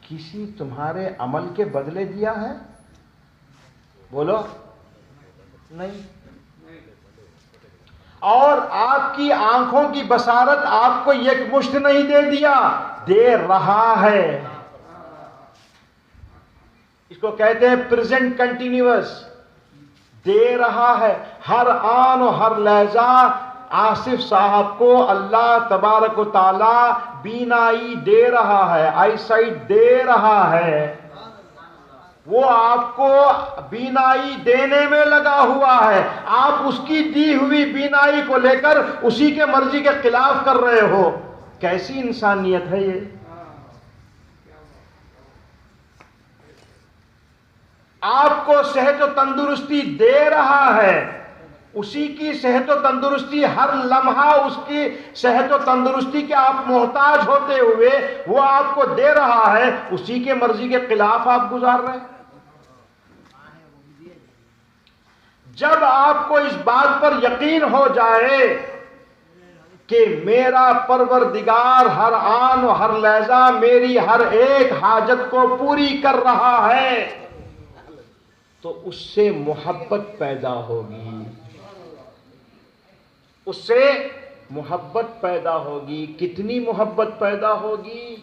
کسی تمہارے عمل کے بدلے دیا ہے؟ بولو نہیں۔ اور آپ کی آنکھوں کی بصارت آپ کو 1 مشت نہیں دے دیا، دے رہا ہے۔ اس کو کہتے ہیں پریزنٹ کنٹینیوس، دے رہا ہے۔ ہر آن و ہر لحظہ آصف صاحب کو اللہ تبارک و تعالی بینائی دے رہا ہے، آئی سائٹ دے رہا ہے۔ وہ آپ کو بینائی دینے میں لگا ہوا ہے، آپ اس کی دی ہوئی بینائی کو لے کر اسی کے مرضی کے خلاف کر رہے ہو۔ کیسی انسانیت ہے یہ؟ آپ کو صحت و تندرستی دے رہا ہے، اسی کی صحت و تندرستی ہر لمحہ اس کی صحت و تندرستی کے آپ محتاج ہوتے ہوئے وہ آپ کو دے رہا ہے، اسی کے مرضی کے خلاف آپ گزار رہے ہیں۔ جب آپ کو اس بات پر یقین ہو جائے کہ میرا پروردگار ہر آن و ہر لحظہ میری ہر ایک حاجت کو پوری کر رہا ہے تو اس سے محبت پیدا ہوگی، اس سے محبت پیدا ہوگی۔ کتنی محبت پیدا ہوگی؟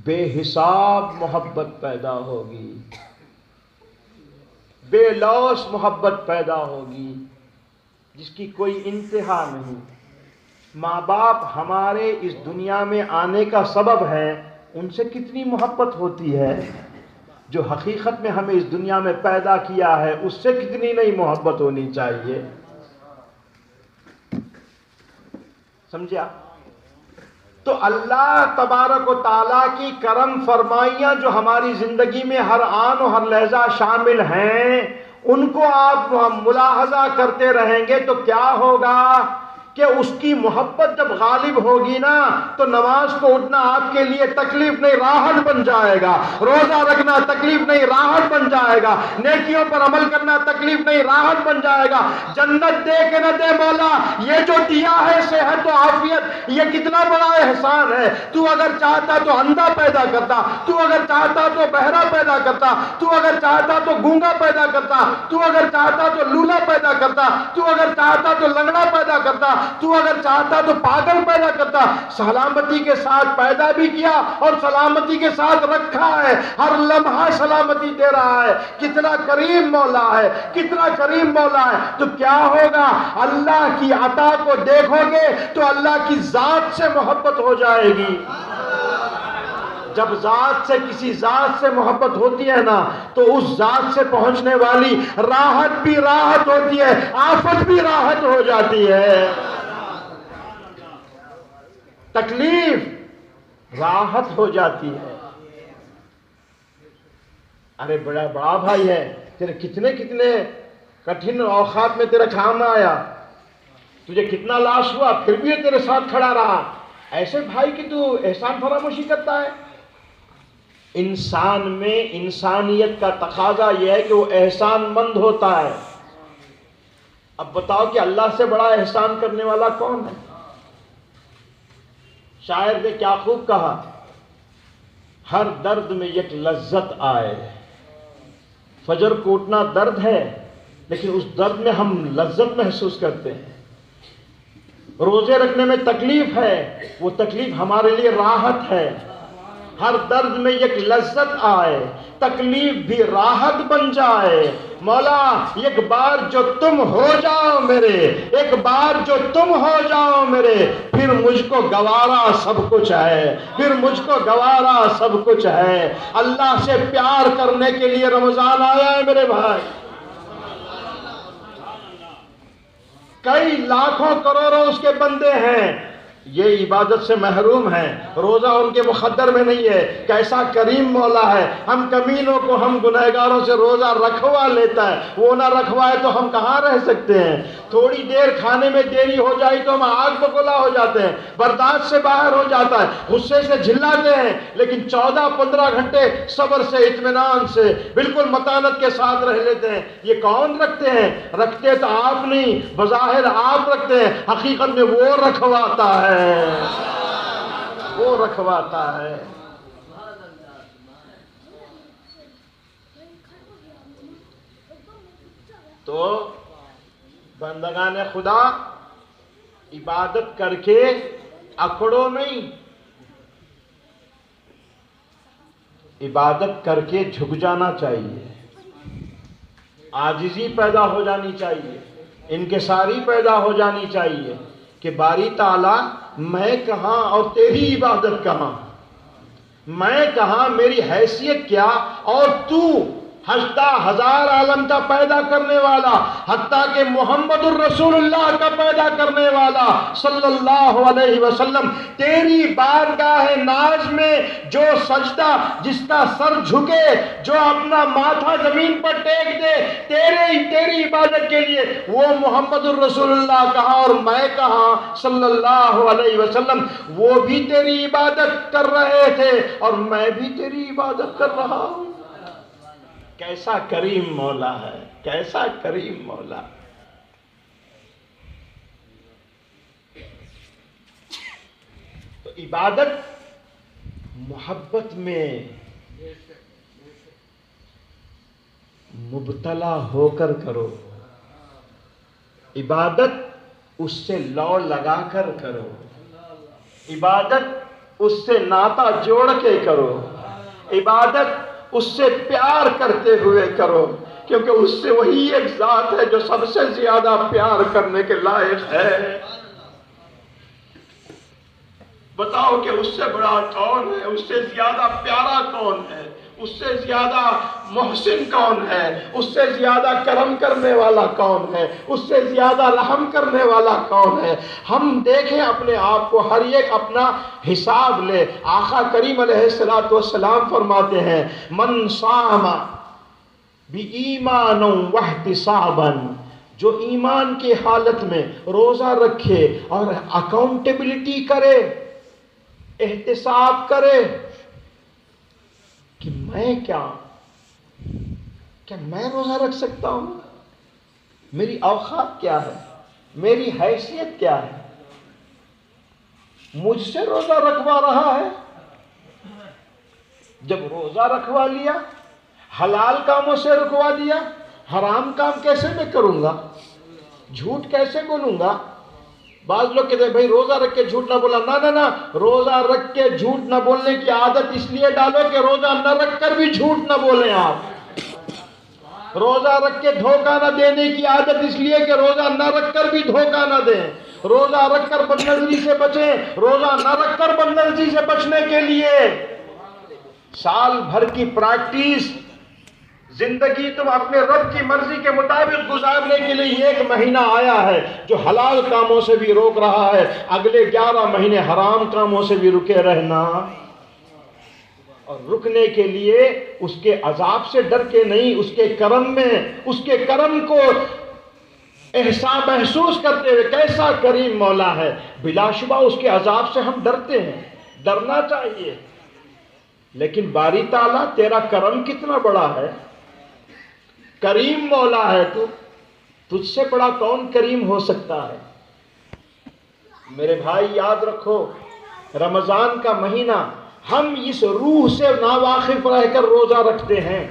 بے حساب محبت پیدا ہوگی، بے لوث محبت پیدا ہوگی جس کی کوئی انتہا نہیں۔ ماں باپ ہمارے اس دنیا میں آنے کا سبب ہے، ان سے کتنی محبت ہوتی ہے۔ جو حقیقت میں ہمیں اس دنیا میں پیدا کیا ہے اس سے کتنی نہیں محبت ہونی چاہیے، سمجھا؟ تو اللہ تبارک و تعالیٰ کی کرم فرمائیاں جو ہماری زندگی میں ہر آن و ہر لحظہ شامل ہیں، ان کو آپ ملاحظہ کرتے رہیں گے تو کیا ہوگا کہ اس کی محبت جب غالب ہوگی نا تو نماز کو اٹھنا آپ کے لیے تکلیف نہیں راحت بن جائے گا، روزہ رکھنا تکلیف نہیں راحت بن جائے گا، نیکیوں پر عمل کرنا تکلیف نہیں راحت بن جائے گا۔ جنت دے کے نہ دے مولا، یہ جو دیا ہے صحت و عافیت، یہ کتنا بڑا احسان ہے۔ تو اگر چاہتا تو اندھا پیدا کرتا، تو اگر چاہتا تو بہرا پیدا کرتا، تو اگر چاہتا تو گونگا پیدا کرتا، تو اگر چاہتا تو لولا پیدا کرتا، تو اگر چاہتا تو لنگڑا پیدا کرتا، تو اگر چاہتا تو پاگل پیدا کرتا۔ سلامتی کے ساتھ پیدا بھی کیا اور سلامتی کے ساتھ رکھا ہے، ہر لمحہ سلامتی دے رہا ہے۔ کتنا کریم مولا ہے، کتنا کریم مولا ہے۔ تو کیا ہوگا؟ اللہ کی عطا کو دیکھو گے تو اللہ کی ذات سے محبت ہو جائے گی۔ جب ذات سے کسی ذات سے محبت ہوتی ہے نا تو اس ذات سے پہنچنے والی راحت بھی راحت ہوتی ہے، آفت بھی راحت ہو جاتی ہے۔ تکلیف راحت ہو جاتی ہے۔ ارے بڑا بھائی ہے، تیرے کتنے کٹھن اوقات میں تیرے کام آیا، تجھے کتنا لاش ہوا پھر بھی یہ تیرے ساتھ کھڑا رہا، ایسے بھائی کی تو احسان فراموشی کرتا ہے۔ انسان میں انسانیت کا تقاضا یہ ہے کہ وہ احسان مند ہوتا ہے۔ اب بتاؤ کہ اللہ سے بڑا احسان کرنے والا کون ہے؟ شاعر نے کیا خوب کہا، ہر درد میں یک لذت آئے۔ فجر کو اٹھنا درد ہے لیکن اس درد میں ہم لذت محسوس کرتے ہیں۔ روزے رکھنے میں تکلیف ہے، وہ تکلیف ہمارے لیے راحت ہے۔ ہر درد میں یک لذت آئے، تکلیف بھی راحت بن جائے۔ مولا ایک بار جو تم ہو جاؤ میرے، ایک بار جو تم ہو جاؤ میرے، پھر مجھ کو گوارا سب کچھ ہے، پھر مجھ کو گوارا سب کچھ ہے۔ اللہ سے پیار کرنے کے لیے رمضان آیا ہے میرے بھائی۔ کئی لاکھوں کروڑوں اس کے بندے ہیں، یہ عبادت سے محروم ہیں، روزہ ان کے مقدر میں نہیں ہے۔ کیسا کریم مولا ہے، ہم کمینوں کو، ہم گنہگاروں سے روزہ رکھوا لیتا ہے، وہ نہ رکھوائے تو ہم کہاں رہ سکتے ہیں؟ تھوڑی دیر کھانے میں دیری ہو جائی تو ہم آگ بگولا ہو جاتے ہیں، برداشت سے باہر ہو جاتا ہے، غصے سے جھلاتے ہیں، لیکن 14-15 گھنٹے صبر سے، اطمینان سے، بالکل متانت کے ساتھ رہ لیتے ہیں۔ یہ کون رکھتے ہیں؟ رکھتے تو آپ نہیں، بظاہر آپ رکھتے ہیں، حقیقت میں وہ رکھواتا ہے، وہ رکھواتا ہے۔ تو بندگان خدا عبادت کر کے اکڑو نہیں، عبادت کر کے جھک جانا چاہیے، عاجزی پیدا ہو جانی چاہیے، انکساری پیدا ہو جانی چاہیے کہ باری تعالیٰ میں کہاں اور تیری عبادت کہاں، میں کہاں، میری حیثیت کیا، اور تو 80,000 عالم کا پیدا کرنے والا، حتیٰ کہ محمد الرسول اللہ کا پیدا کرنے والا صلی اللہ علیہ وسلم، تیری بارگاہ ناز میں جو سجدہ، جس کا سر جھکے، جو اپنا ماتھا زمین پر ٹیک دے تیری عبادت کے لیے، وہ محمد الرسول اللہ کہاں اور میں کہاں صلی اللہ علیہ وسلم، وہ بھی تیری عبادت کر رہے تھے اور میں بھی تیری عبادت کر رہا ہوں۔ کیسا کریم مولا ہے، کیسا کریم مولا۔ تو عبادت محبت میں مبتلا ہو کر کرو، عبادت اس سے لو لگا کر کرو، عبادت اس سے ناتا جوڑ کے کرو، عبادت اس سے پیار کرتے ہوئے کرو، کیونکہ اس سے وہی ایک ذات ہے جو سب سے زیادہ پیار کرنے کے لائق ہے۔ بتاؤ کہ اس سے بڑا کون ہے، اس سے زیادہ پیارا کون ہے، اس سے زیادہ محسن کون ہے، اس سے زیادہ کرم کرنے والا کون ہے، اس سے زیادہ رحم کرنے والا کون ہے؟ ہم دیکھیں اپنے آپ کو، ہر ایک اپنا حساب لے۔ آقا کریم علیہ السلام فرماتے ہیں من صام بإیمان واحتسابا، جو ایمان کی حالت میں روزہ رکھے اور اکاؤنٹیبلٹی کرے، احتساب کرے کہ میں کیا میں روزہ رکھ سکتا ہوں، میری اوقات کیا ہے، میری حیثیت کیا ہے، مجھ سے روزہ رکھوا رہا ہے۔ جب روزہ رکھوا لیا، حلال کاموں سے رکوا دیا، حرام کام کیسے میں کروں گا، جھوٹ کیسے بولوں گا؟ بعض لوگ کہتے ہیں بھائی روزہ رکھ کے جھوٹ نہ بولا، نہ، روزہ رکھ کے جھوٹ نہ بولنے کی عادت اس لیے ڈالو کہ روزہ نہ رکھ کر بھی جھوٹ نہ بولیں آپ۔ روزہ رکھ کے دھوکہ نہ دینے کی عادت اس لیے کہ روزہ نہ رکھ کر بھی دھوکہ نہ دیں۔ روزہ رکھ کر بدنظری سے بچیں، روزہ نہ رکھ کر بدنظری سے بچنے کے لیے سال بھر کی پریکٹس، زندگی تم اپنے رب کی مرضی کے مطابق گزارنے کے لیے ایک مہینہ آیا ہے جو حلال کاموں سے بھی روک رہا ہے، اگلے 11 مہینے حرام کاموں سے بھی رکے رہنا، اور رکنے کے لیے اس کے عذاب سے ڈر کے نہیں، اس کے کرم میں، اس کے کرم کو احساس محسوس کرتے ہوئے کیسا کریم مولا ہے۔ بلا شبہ اس کے عذاب سے ہم ڈرتے ہیں، ڈرنا چاہیے، لیکن باری تعالیٰ تیرا کرم کتنا بڑا ہے، کریم مولا ہے تو، تجھ سے بڑا کون کریم ہو سکتا ہے؟ میرے بھائی یاد رکھو، رمضان کا مہینہ ہم اس روح سے ناواقف رہ کر روزہ رکھتے ہیں۔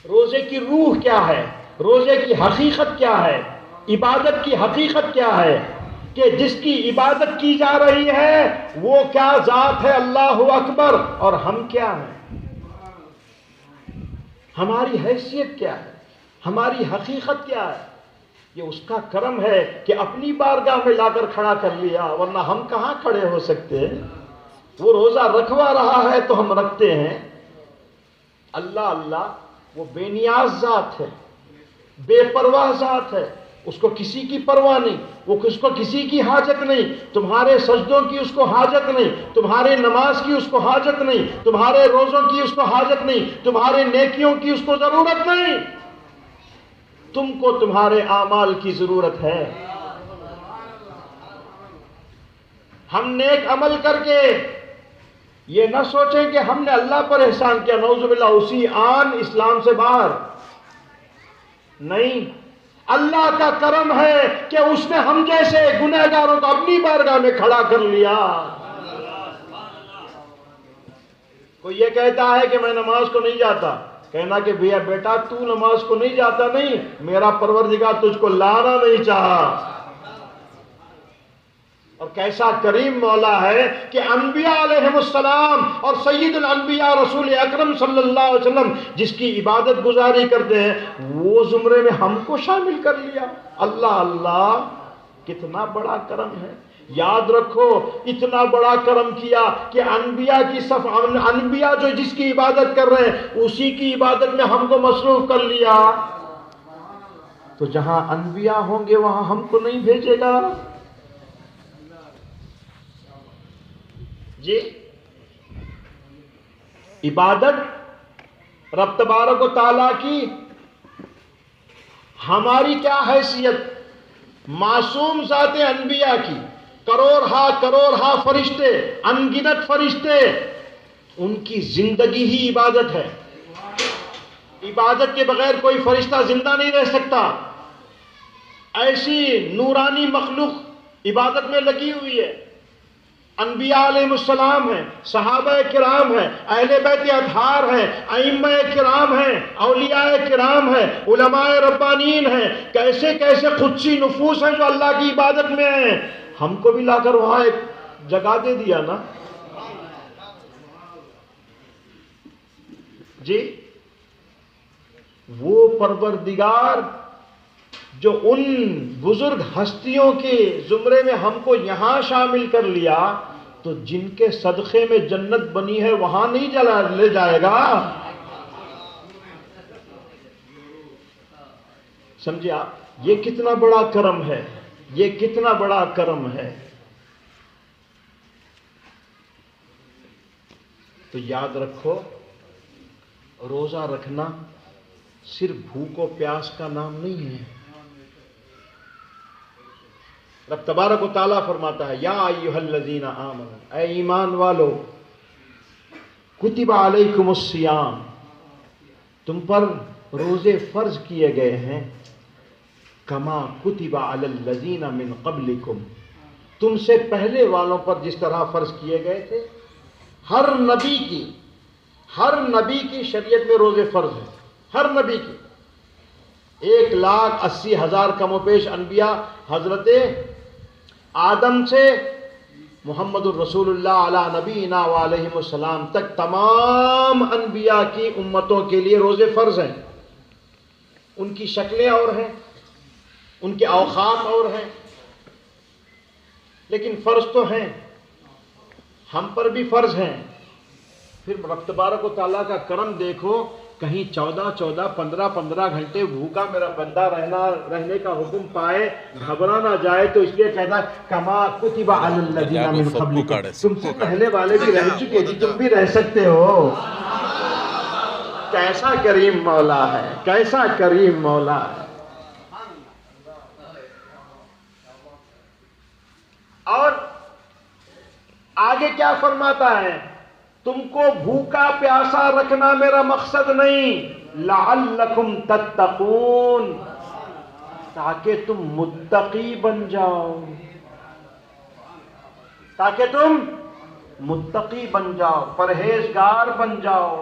روزے کی روح کیا ہے، روزے کی حقیقت کیا ہے، عبادت کی حقیقت کیا ہے، کہ جس کی عبادت کی جا رہی ہے وہ کیا ذات ہے، اللہ اکبر، اور ہم کیا ہیں، ہماری حیثیت کیا ہے، ہماری حقیقت کیا ہے۔ یہ اس کا کرم ہے کہ اپنی بارگاہ میں لا کر کھڑا کر لیا، ورنہ ہم کہاں کھڑے ہو سکتے ہیں؟ وہ روزہ رکھوا رہا ہے تو ہم رکھتے ہیں۔ اللہ وہ بے نیاز ذات ہے، بے پرواہ ذات ہے، اس کو کسی کی پرواہ نہیں، اس کو کسی کی حاجت نہیں، تمہارے سجدوں کی اس کو حاجت نہیں، تمہارے نماز کی اس کو حاجت نہیں، تمہارے روزوں کی اس کو حاجت نہیں، تمہارے نیکیوں کی اس کو ضرورت نہیں، تم کو تمہارے اعمال کی ضرورت ہے۔ ہم نیک عمل کر کے یہ نہ سوچیں کہ ہم نے اللہ پر احسان کیا، نعوذ باللہ، اسی آن اسلام سے باہر نہیں۔ اللہ کا کرم ہے کہ اس نے ہم جیسے گنہگاروں کو اپنی بارگاہ میں کھڑا کر لیا۔ کوئی یہ کہتا ہے کہ میں نماز کو نہیں جاتا، کہنا کہ بیٹا تو نماز کو نہیں جاتا نہیں، میرا پروردگار تجھ کو لانا نہیں چاہا۔ اور کیسا کریم مولا ہے کہ انبیاء علیہ السلام اور سید الانبیاء رسول اکرم صلی اللہ علیہ وسلم جس کی عبادت گزاری کرتے ہیں، وہ زمرے میں ہم کو شامل کر لیا۔ اللہ کتنا بڑا کرم ہے۔ یاد رکھو، اتنا بڑا کرم کیا کہ انبیاء کی انبیاء جو جس کی عبادت کر رہے ہیں اسی کی عبادت میں ہم کو مصروف کر لیا، تو جہاں انبیاء ہوں گے وہاں ہم کو نہیں بھیجے گا؟ جی، عبادت رب تبارک و تعالیٰ کی، ہماری کیا حیثیت؟ معصوم ذات انبیاء کی، کروڑ فرشتے، انگنت فرشتے، ان کی زندگی ہی عبادت ہے۔ عبادت کے بغیر کوئی فرشتہ زندہ نہیں رہ سکتا۔ ایسی نورانی مخلوق عبادت میں لگی ہوئی ہے۔ انبیاء علیہ السلام ہیں، صحابہ کرام ہیں، اہل بیت اطہار ہیں، ائمہ کرام ہیں، اولیاء کرام ہیں، علماء ربانین ہیں، کیسے کیسے قدسی نفوس ہیں جو اللہ کی عبادت میں ہیں۔ ہم کو بھی لا کر وہاں ایک جگا دے دیا نا جی. وہ پروردگار جو ان بزرگ ہستیوں کے زمرے میں ہم کو یہاں شامل کر لیا، تو جن کے صدقے میں جنت بنی ہے وہاں نہیں لے جائے گا. سمجھے آپ؟ یہ کتنا بڑا کرم ہے، یہ کتنا بڑا کرم ہے. تو یاد رکھو، روزہ رکھنا صرف بھوک و پیاس کا نام نہیں ہے. رب تبارک و تعالیٰ فرماتا ہے، یا ایھا الذین آمنوا، اے ایمان والو، کتب علیکم الصیام، تم پر روزے فرض کیے گئے ہیں، کما کتب علی الذین من قبلکم، تم سے پہلے والوں پر جس طرح فرض کیے گئے تھے. ہر نبی کی شریعت میں روزے فرض ہیں، ہر نبی کی. 1,80,000 کم و بیش انبیاء حضرت آدم سے محمد الرسول اللہ علی نبینا علیہ السلام تک تمام انبیاء کی امتوں کے لیے روزے فرض ہیں. ان کی شکلیں اور ہیں، ان کے اوقات اور ہیں، لیکن فرض تو ہیں، ہم پر بھی فرض ہیں. پھر رب تبارک و تعالیٰ کا کرم دیکھو، کہیں 14 15 گھنٹے بھوکا میرا بندہ رہنے کا حکم پائے، گھبرا نہ جائے، تو اس لیے کہتا ہے کما کتب علی الذین من قبلکم، تم سے پہلے والے بھی رہ چکے جی، تم بھی رہ سکتے ہو. کیسا کریم مولا ہے، کیسا کریم مولا ہے. اور آگے کیا فرماتا ہے؟ تم کو بھوکا پیاسا رکھنا میرا مقصد نہیں، لعلکم تتقون، تاکہ تم متقی بن جاؤ، تاکہ تم متقی بن جاؤ، پرہیزگار بن جاؤ.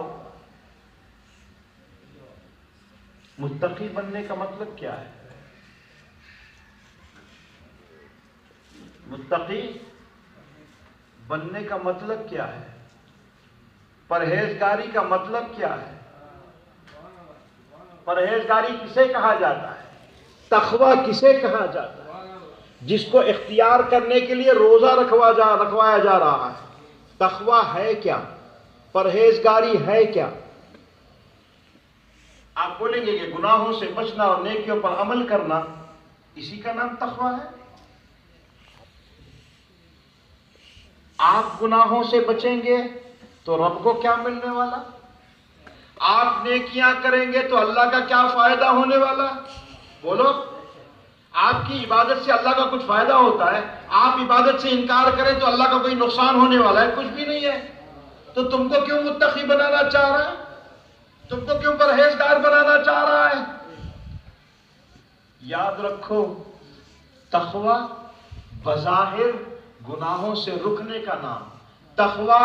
متقی بننے کا مطلب کیا ہے؟ متقی بننے کا مطلب کیا ہے؟ پرہیزگاری کا مطلب کیا ہے؟ پرہیزگاری کسے کہا جاتا ہے؟ تقوی کسے کہا جاتا ہے؟ جس کو اختیار کرنے کے لیے روزہ رکھوایا جا رہا ہے. تقوی ہے کیا؟ پرہیزگاری ہے کیا؟ آپ بولیں گے کہ گناہوں سے بچنا اور نیکیوں پر عمل کرنا، اسی کا نام تقوی ہے. آپ گناہوں سے بچیں گے تو رب کو کیا ملنے والا؟ آپ نیکیاں کریں گے تو اللہ کا کیا فائدہ ہونے والا؟ بولو. آپ کی عبادت سے اللہ کا کچھ فائدہ ہوتا ہے؟ آپ عبادت سے انکار کریں تو اللہ کا کوئی نقصان ہونے والا ہے؟ کچھ بھی نہیں ہے. تو تم کو کیوں متقی بنانا چاہ رہا ہے؟ تم کو کیوں پرہیزگار بنانا چاہ رہا ہے؟ یاد رکھو، تقوی بظاہر گناہوں سے رکنے کا نام، تقوی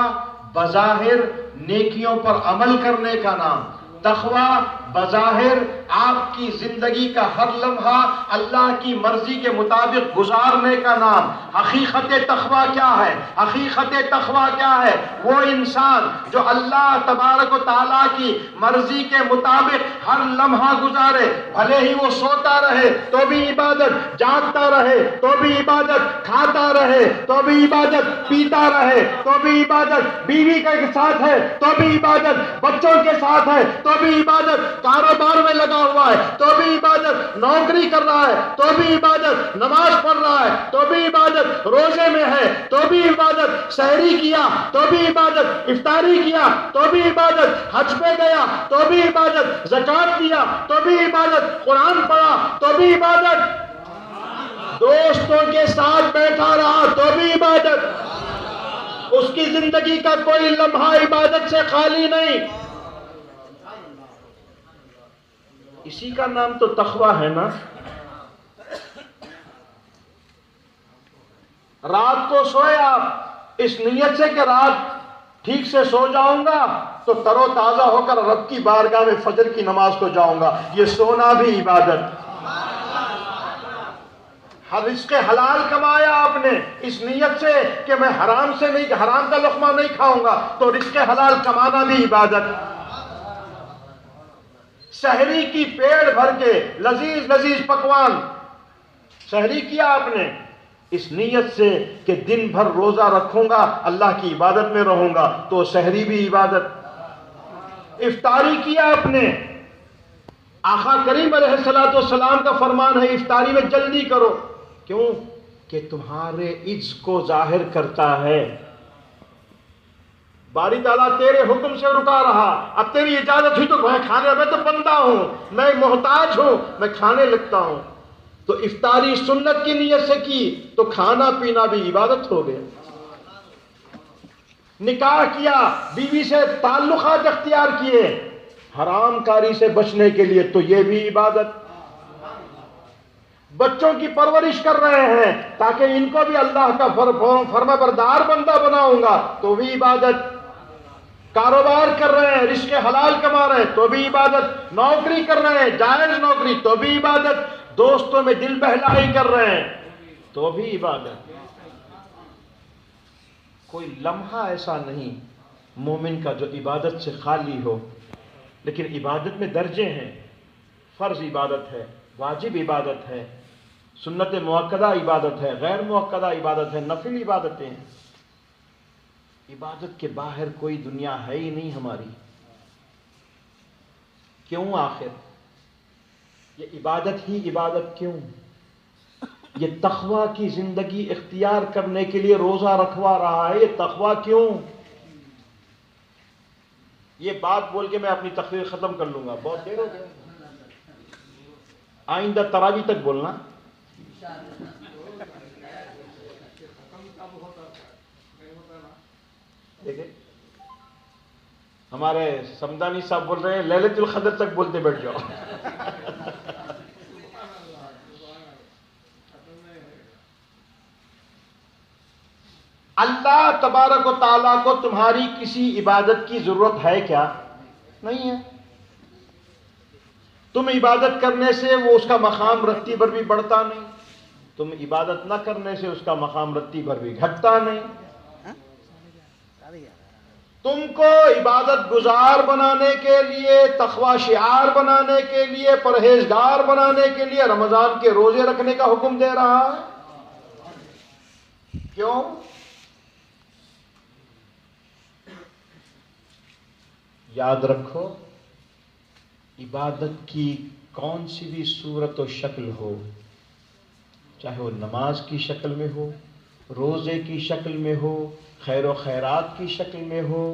بظاہر نیکیوں پر عمل کرنے کا نام، تقوی بظاہر آپ کی زندگی کا ہر لمحہ اللہ کی مرضی کے مطابق گزارنے کا نام. حقیقت تقوی کیا ہے؟ حقیقت تقوی کیا ہے؟ وہ انسان جو اللہ تبارک و تعالیٰ کی مرضی کے مطابق ہر لمحہ گزارے، بھلے ہی وہ سوتا رہے تو بھی عبادت، جاگتا رہے تو بھی عبادت، کھاتا رہے تو بھی عبادت، پیتا رہے تو بھی عبادت، بیوی کے ساتھ ہے تو بھی عبادت، بچوں کے ساتھ ہے تو بھی عبادت، کاروبار میں لگا ہوا ہے تو بھی عبادت، نوکری کر رہا ہے تو بھی عبادت، نماز پڑھ رہا ہے تو بھی عبادت، روزے میں ہے تو بھی عبادت، سحری کیا تو بھی عبادت، افطاری کیا تو بھی عبادت، حج پہ گیا تو بھی عبادت، زکوٰۃ دیا تو بھی عبادت، قرآن پڑھا تو بھی عبادت، دوستوں کے ساتھ بیٹھا رہا تو بھی عبادت. اس کی زندگی کا کوئی لمحہ عبادت سے خالی نہیں. اسی کا نام تو تقوی ہے نا. رات کو سوئے آپ اس نیت سے کہ رات ٹھیک سے سو جاؤں گا تو تر و تازہ ہو کر رب کی بارگاہ میں فجر کی نماز کو جاؤں گا، یہ سونا بھی عبادت ہر رزق حلال کمایا آپ نے اس نیت سے کہ میں حرام سے نہیں، حرام کا لقمہ نہیں کھاؤں گا، تو رزق حلال کمانا بھی عبادت۔ سحری کی پیٹ بھر کے لذیذ لذیذ پکوان سحری کیا آپ نے اس نیت سے کہ دن بھر روزہ رکھوں گا، اللہ کی عبادت میں رہوں گا، تو سحری بھی عبادت۔ افطاری کیا آپ نے، آقا کریم علیہ السلام کا فرمان ہے افطاری میں جلدی کرو، کیوں کہ تمہارے عجز کو ظاہر کرتا ہے۔ باری تعالیٰ تیرے حکم سے رکا رہا، اب تیری اجازت ہوئی تو میں کھانے، میں تو بندہ ہوں، میں محتاج ہوں، میں کھانے لگتا ہوں۔ تو افطاری سنت کی نیت سے کی تو کھانا پینا بھی عبادت ہو گیا۔ نکاح کیا، بیوی سے تعلقات اختیار کیے حرام کاری سے بچنے کے لیے، تو یہ بھی عبادت۔ بچوں کی پرورش کر رہے ہیں تاکہ ان کو بھی اللہ کا فرما بردار بندہ بناؤں گا، تو بھی عبادت۔ کاروبار کر رہے ہیں، رزق حلال کما رہے ہیں، تو بھی عبادت۔ نوکری کر رہے ہیں، جائز نوکری، تو بھی عبادت۔ دوستوں میں دل بہلائی کر رہے ہیں، تو بھی عبادت۔ کوئی لمحہ ایسا نہیں مومن کا جو عبادت سے خالی ہو، لیکن عبادت میں درجے ہیں۔ فرض عبادت ہے، واجب عبادت ہے، سنت مؤکدہ عبادت ہے، غیر مؤکدہ عبادت ہے، نفل عبادتیں ہیں۔ عبادت کے باہر کوئی دنیا ہے ہی نہیں ہماری۔ کیوں آخر یہ عبادت ہی عبادت کیوں؟ یہ تقویٰ کی زندگی اختیار کرنے کے لیے روزہ رکھوا رہا ہے، یہ تقویٰ کیوں؟ یہ بات بول کے میں اپنی تقریر ختم کر لوں گا، بہت دیر ہو گئی، آئندہ تراویح تک بولنا۔ دیکھیں ہمارے سمدانی صاحب بول رہے ہیں لیلۃ القدر تک بولتے بیٹھ جاؤ۔ اللہ تبارک و تعالیٰ کو تمہاری کسی عبادت کی ضرورت ہے کیا؟ نہیں ہے۔ تم عبادت کرنے سے وہ اس کا مقام رتی بھر بھی بڑھتا نہیں، تم عبادت نہ کرنے سے اس کا مقام رتی بھر بھی گھٹتا نہیں۔ تم کو عبادت گزار بنانے کے لیے، تقوی شعار بنانے کے لیے، پرہیزگار بنانے کے لیے رمضان کے روزے رکھنے کا حکم دے رہا ہے۔ کیوں؟ یاد رکھو عبادت کی کون سی بھی صورت و شکل ہو، چاہے وہ نماز کی شکل میں ہو، روزے کی شکل میں ہو، خیر و خیرات کی شکل میں ہو،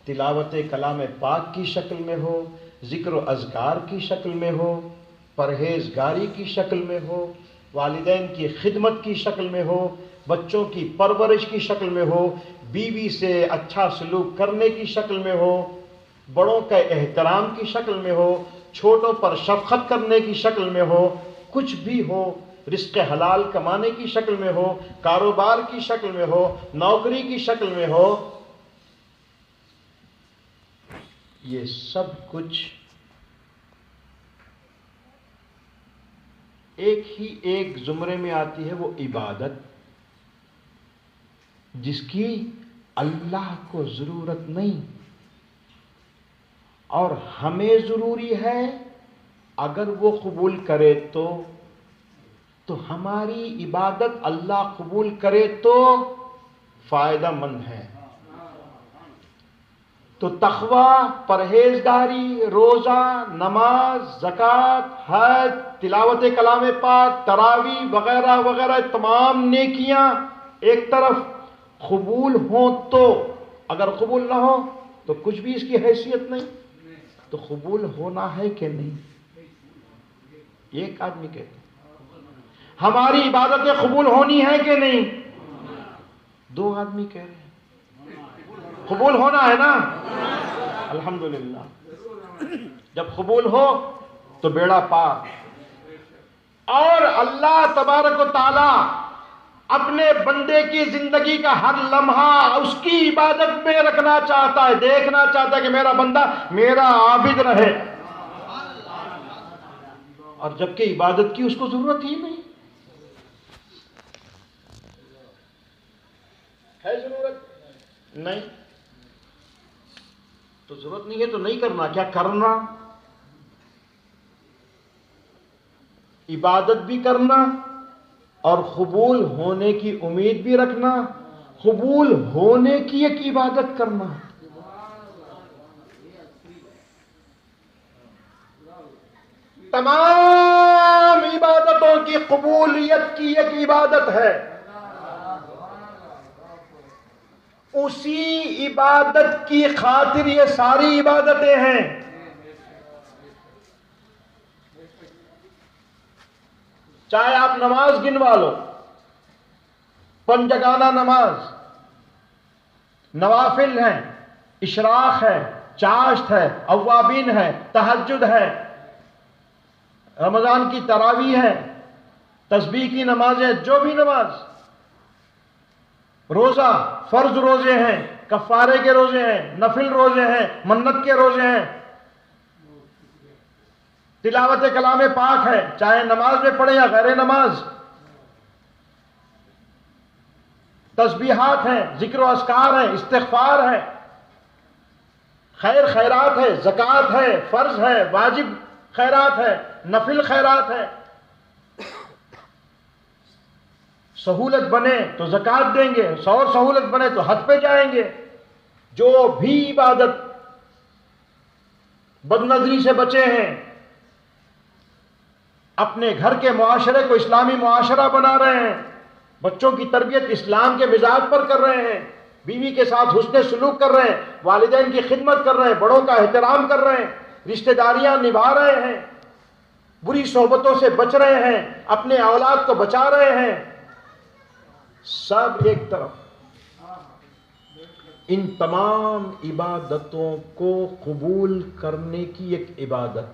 تلاوت کلام پاک کی شکل میں ہو، ذکر و اذکار کی شکل میں ہو، پرہیزگاری کی شکل میں ہو، والدین کی خدمت کی شکل میں ہو، بچوں کی پرورش کی شکل میں ہو، بیوی سے اچھا سلوک کرنے کی شکل میں ہو، بڑوں کا احترام کی شکل میں ہو، چھوٹوں پر شفقت کرنے کی شکل میں ہو، کچھ بھی ہو، رزق حلال کمانے کی شکل میں ہو، کاروبار کی شکل میں ہو، نوکری کی شکل میں ہو، یہ سب کچھ ایک زمرے میں آتی ہے، وہ عبادت جس کی اللہ کو ضرورت نہیں اور ہمیں ضروری ہے۔ اگر وہ قبول کرے تو ہماری عبادت اللہ قبول کرے تو فائدہ مند ہے۔ تو تقوی، پرہیزگاری، روزہ، نماز، زکوٰۃ، حج، تلاوت کلام پاک، تراویح وغیرہ وغیرہ تمام نیکیاں ایک طرف قبول ہوں تو، اگر قبول نہ ہو تو کچھ بھی اس کی حیثیت نہیں۔ تو قبول ہونا ہے کہ نہیں؟ ایک آدمی کہتے ہیں ہماری عبادتیں قبول ہونی ہے کہ نہیں؟ دو آدمی کہہ رہے ہیں قبول ہونا ہے نا، الحمدللہ۔ جب قبول ہو تو بیڑا پار۔ اور اللہ تبارک و تعالی اپنے بندے کی زندگی کا ہر لمحہ اس کی عبادت میں رکھنا چاہتا ہے، دیکھنا چاہتا ہے کہ میرا بندہ میرا عابد رہے، اور جبکہ عبادت کی اس کو ضرورت ہی نہیں۔ ہے ضرورت؟ نہیں. تو ضرورت نہیں ہے تو نہیں کرنا. کیا کرنا؟ عبادت بھی کرنا اور قبول ہونے کی امید بھی رکھنا. قبول ہونے کی ایک عبادت کرنا. تمام عبادتوں کی قبولیت کی ایک عبادت ہے. اسی عبادت کی خاطر یہ ساری عبادتیں ہیں. چاہے آپ نماز گنوا لو، پنجگانہ نماز، نوافل ہیں، اشراق ہے، چاشت ہے، اوابین ہے، تہجد ہے، رمضان کی تراویح ہے، تسبیح کی نمازیں، جو بھی نماز، روزہ، فرض روزے ہیں، کفارے کے روزے ہیں، نفل روزے ہیں، منت کے روزے ہیں، تلاوت کلام پاک ہے، چاہے نماز میں پڑھے یا غیر نماز، تسبیحات ہیں، ذکر و اذکار ہیں، استغفار ہے، خیر خیرات ہے، زکوٰۃ ہے، فرض ہے، واجب خیرات ہے، نفل خیرات ہے. سہولت بنے تو زکوٰۃ دیں گے، اور سہولت بنے تو حج پہ جائیں گے. جو بھی عبادت بدنظری سے بچے ہیں، اپنے گھر کے معاشرے کو اسلامی معاشرہ بنا رہے ہیں، بچوں کی تربیت اسلام کے مزاج پر کر رہے ہیں، بیوی کے ساتھ حسن سلوک کر رہے ہیں، والدین کی خدمت کر رہے ہیں، بڑوں کا احترام کر رہے ہیں، رشتہ داریاں نبھا رہے ہیں، بری صحبتوں سے بچ رہے ہیں، اپنے اولاد کو بچا رہے ہیں، سب ایک طرف. ان تمام عبادتوں کو قبول کرنے کی ایک عبادت.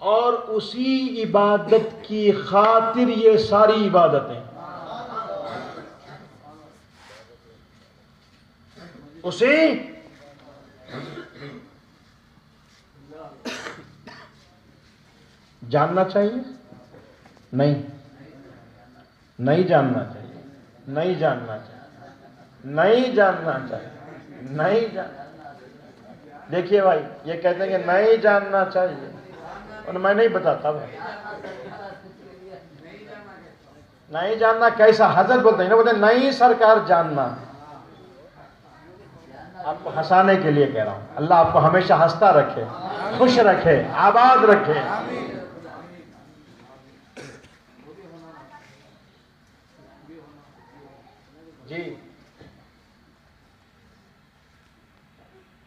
اور اسی عبادت کی خاطر یہ ساری عبادتیں. اسی جاننا چاہیے؟ نہیں جاننا چاہیے، نہیں جاننا چاہیے، نہیں جاننا چاہیے، نہیں جاننا. دیکھیے بھائی، یہ کہتے ہیں کہ نہیں جاننا چاہیے، اور میں نہیں بتاتا بھائی. نہیں جاننا کیسا؟ حضرت بولتے ہیں نا، بولتے ہیں نہیں سرکار جاننا. آپ کو ہنسانے کے لیے کہہ رہا ہوں. اللہ آپ کو ہمیشہ ہنستا رکھے، خوش رکھے، آباد رکھے. جی،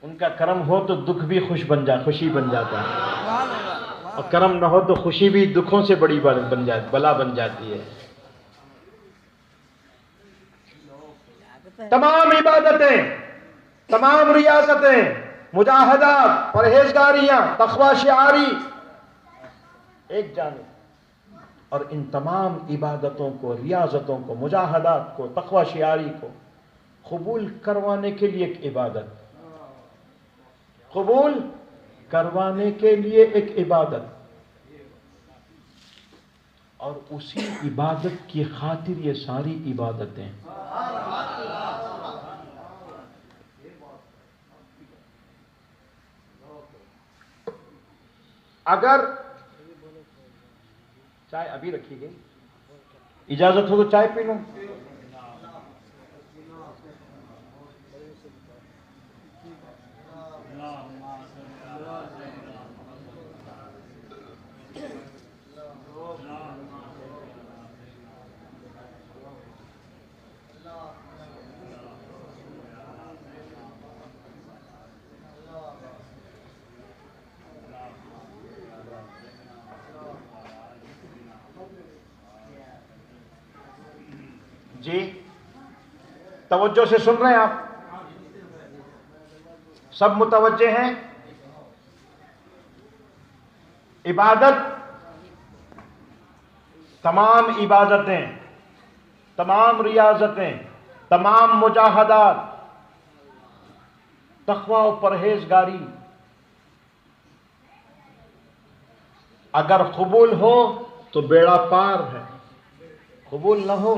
ان کا کرم ہو تو دکھ بھی خوشی بن جاتا ہے، اور کرم نہ ہو تو خوشی بھی دکھوں سے بڑی بلا بن جاتی ہے. تمام عبادتیں، تمام ریاضتیں، مجاہدات، پرہیزگاریاں، تقوی شعاری ایک جانب، اور ان تمام عبادتوں کو، ریاضتوں کو، مجاہدات کو، تقوی شعاری کو قبول کروانے کے لیے ایک عبادت. قبول کروانے کے لیے ایک عبادت، اور اسی عبادت کی خاطر یہ ساری عبادتیں. اگر چائے ابھی رکھی گئی، اجازت ہو تو چائے پی لوں. جی، توجہ سے سن رہے ہیں آپ؟ سب متوجہ ہیں؟ عبادت، تمام عبادتیں، تمام ریاضتیں، تمام مجاہدات، تقوی و پرہیزگاری اگر قبول ہو تو بیڑا پار ہے، قبول نہ ہو۔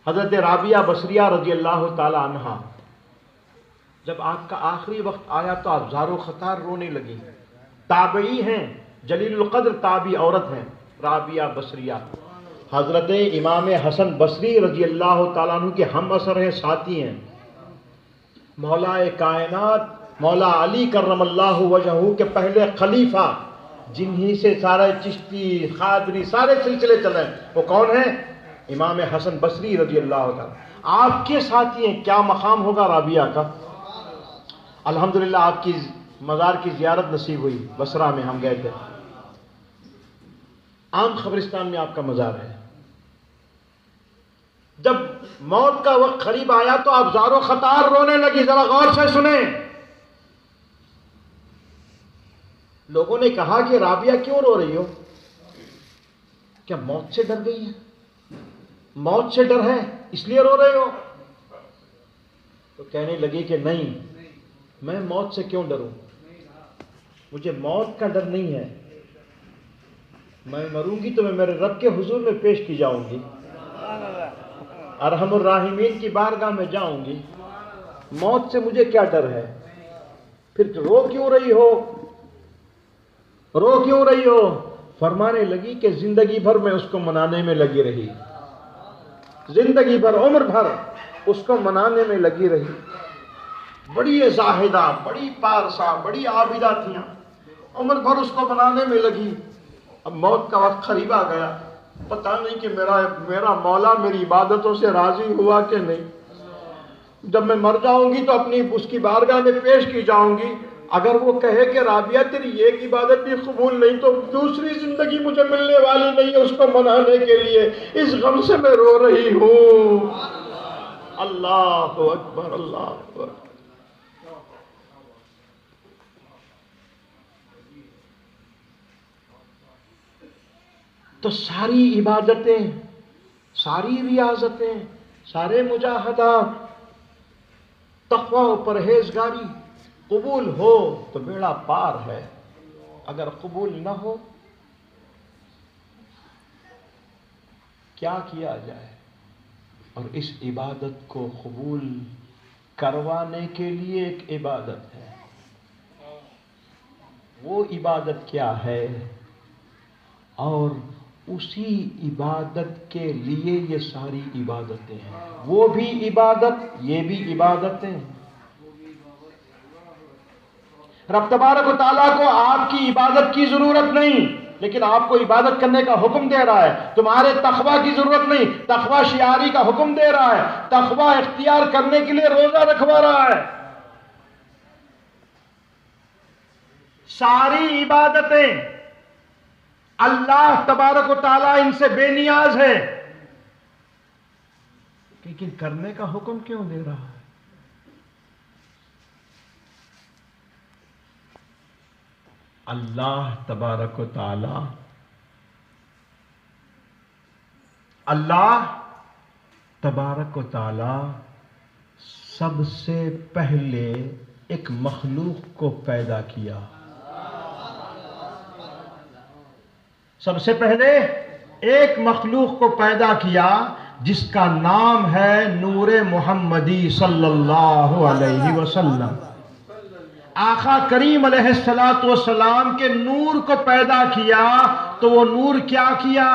حضرت رابعہ بصریہ رضی اللہ تعالی عنہا جب آپ کا آخری وقت آیا تو آپ زار و خطار رونے لگی۔ تابعی ہیں، جلیل القدر تابعی عورت ہیں رابعہ بصریہ، حضرت امام حسن بصری رضی اللہ تعالیٰ عنہ کے ہم عصر ہیں، ساتھی ہیں۔ مولا کائنات مولا علی کرم اللہ وجہہ کے پہلے خلیفہ، جنہی سے سارے چشتی قادری سارے سلسلے چلے، وہ کون ہیں؟ امام حسن بصری رضی اللہ تعالیٰ۔ آپ کے ساتھی ہیں، کیا مقام ہوگا رابعہ کا؟ الحمدللہ آپ کی مزار کی زیارت نصیب ہوئی، بصرہ میں ہم گئے تھے، عام قبرستان میں آپ کا مزار ہے۔ جب موت کا وقت قریب آیا تو آپ زار و خطار رونے لگی، ذرا غور سے سنیں۔ لوگوں نے کہا کہ رابعہ کیوں رو رہی ہو؟ کیا موت سے ڈر گئی ہے؟ موت سے ڈر ہے اس لیے رو رہے ہو؟ تو کہنے لگی کہ نہیں، میں موت سے کیوں ڈروں، مجھے موت کا ڈر نہیں ہے، میں مروں گی تو میں میرے رب کے حضور میں پیش کی جاؤں گی، ارحم الراحمین کی بارگاہ میں جاؤں گی، موت سے مجھے کیا ڈر ہے؟ پھر رو کیوں رہی ہو؟ رو کیوں رہی ہو؟ فرمانے لگی کہ زندگی بھر میں اس کو منانے میں لگی رہی، زندگی بھر عمر بھر اس کو منانے میں لگی رہی، بڑی زاہدہ، بڑی پارسا، بڑی عابدہ تھیاں، عمر بھر اس کو منانے میں لگی۔ اب موت کا وقت قریب آ گیا، پتہ نہیں کہ میرا مولا میری عبادتوں سے راضی ہوا کہ نہیں، جب میں مر جاؤں گی تو اپنی اس کی بارگاہ میں پیش کی جاؤں گی، اگر وہ کہے کہ رابعہ تیری ایک عبادت بھی قبول نہیں تو دوسری زندگی مجھے ملنے والی نہیں ہے اس کو منانے کے لیے، اس غم سے میں رو رہی ہوں۔ اللہ اکبر، اللہ اکبر۔ تو ساری عبادتیں، ساری ریاضتیں، سارے مجاہدات، تقوی و پرہیزگاری قبول ہو تو بیڑا پار ہے، اگر قبول نہ ہو کیا کیا جائے؟ اور اس عبادت کو قبول کروانے کے لیے ایک عبادت ہے، وہ عبادت کیا ہے؟ اور اسی عبادت کے لیے یہ ساری عبادتیں ہیں، وہ بھی عبادت، یہ بھی عبادتیں۔ رب تبارک و تعالیٰ کو آپ کی عبادت کی ضرورت نہیں، لیکن آپ کو عبادت کرنے کا حکم دے رہا ہے۔ تمہارے تقوی کی ضرورت نہیں، تقوی شعاری کا حکم دے رہا ہے، تقوی اختیار کرنے کے لیے روزہ رکھوا رہا ہے۔ ساری عبادتیں اللہ تبارک و تعالیٰ ان سے بے نیاز ہے، لیکن کرنے کا حکم کیوں دے رہا ہے؟ اللہ تبارک و تعالیٰ، اللہ تبارک و تعالیٰ سب سے پہلے ایک مخلوق کو پیدا کیا، سب سے پہلے ایک مخلوق کو پیدا کیا جس کا نام ہے نور محمدی صلی اللہ علیہ وسلم۔ آقا کریم علیہ السلام کے نور کو پیدا کیا تو وہ نور کیا کیا؟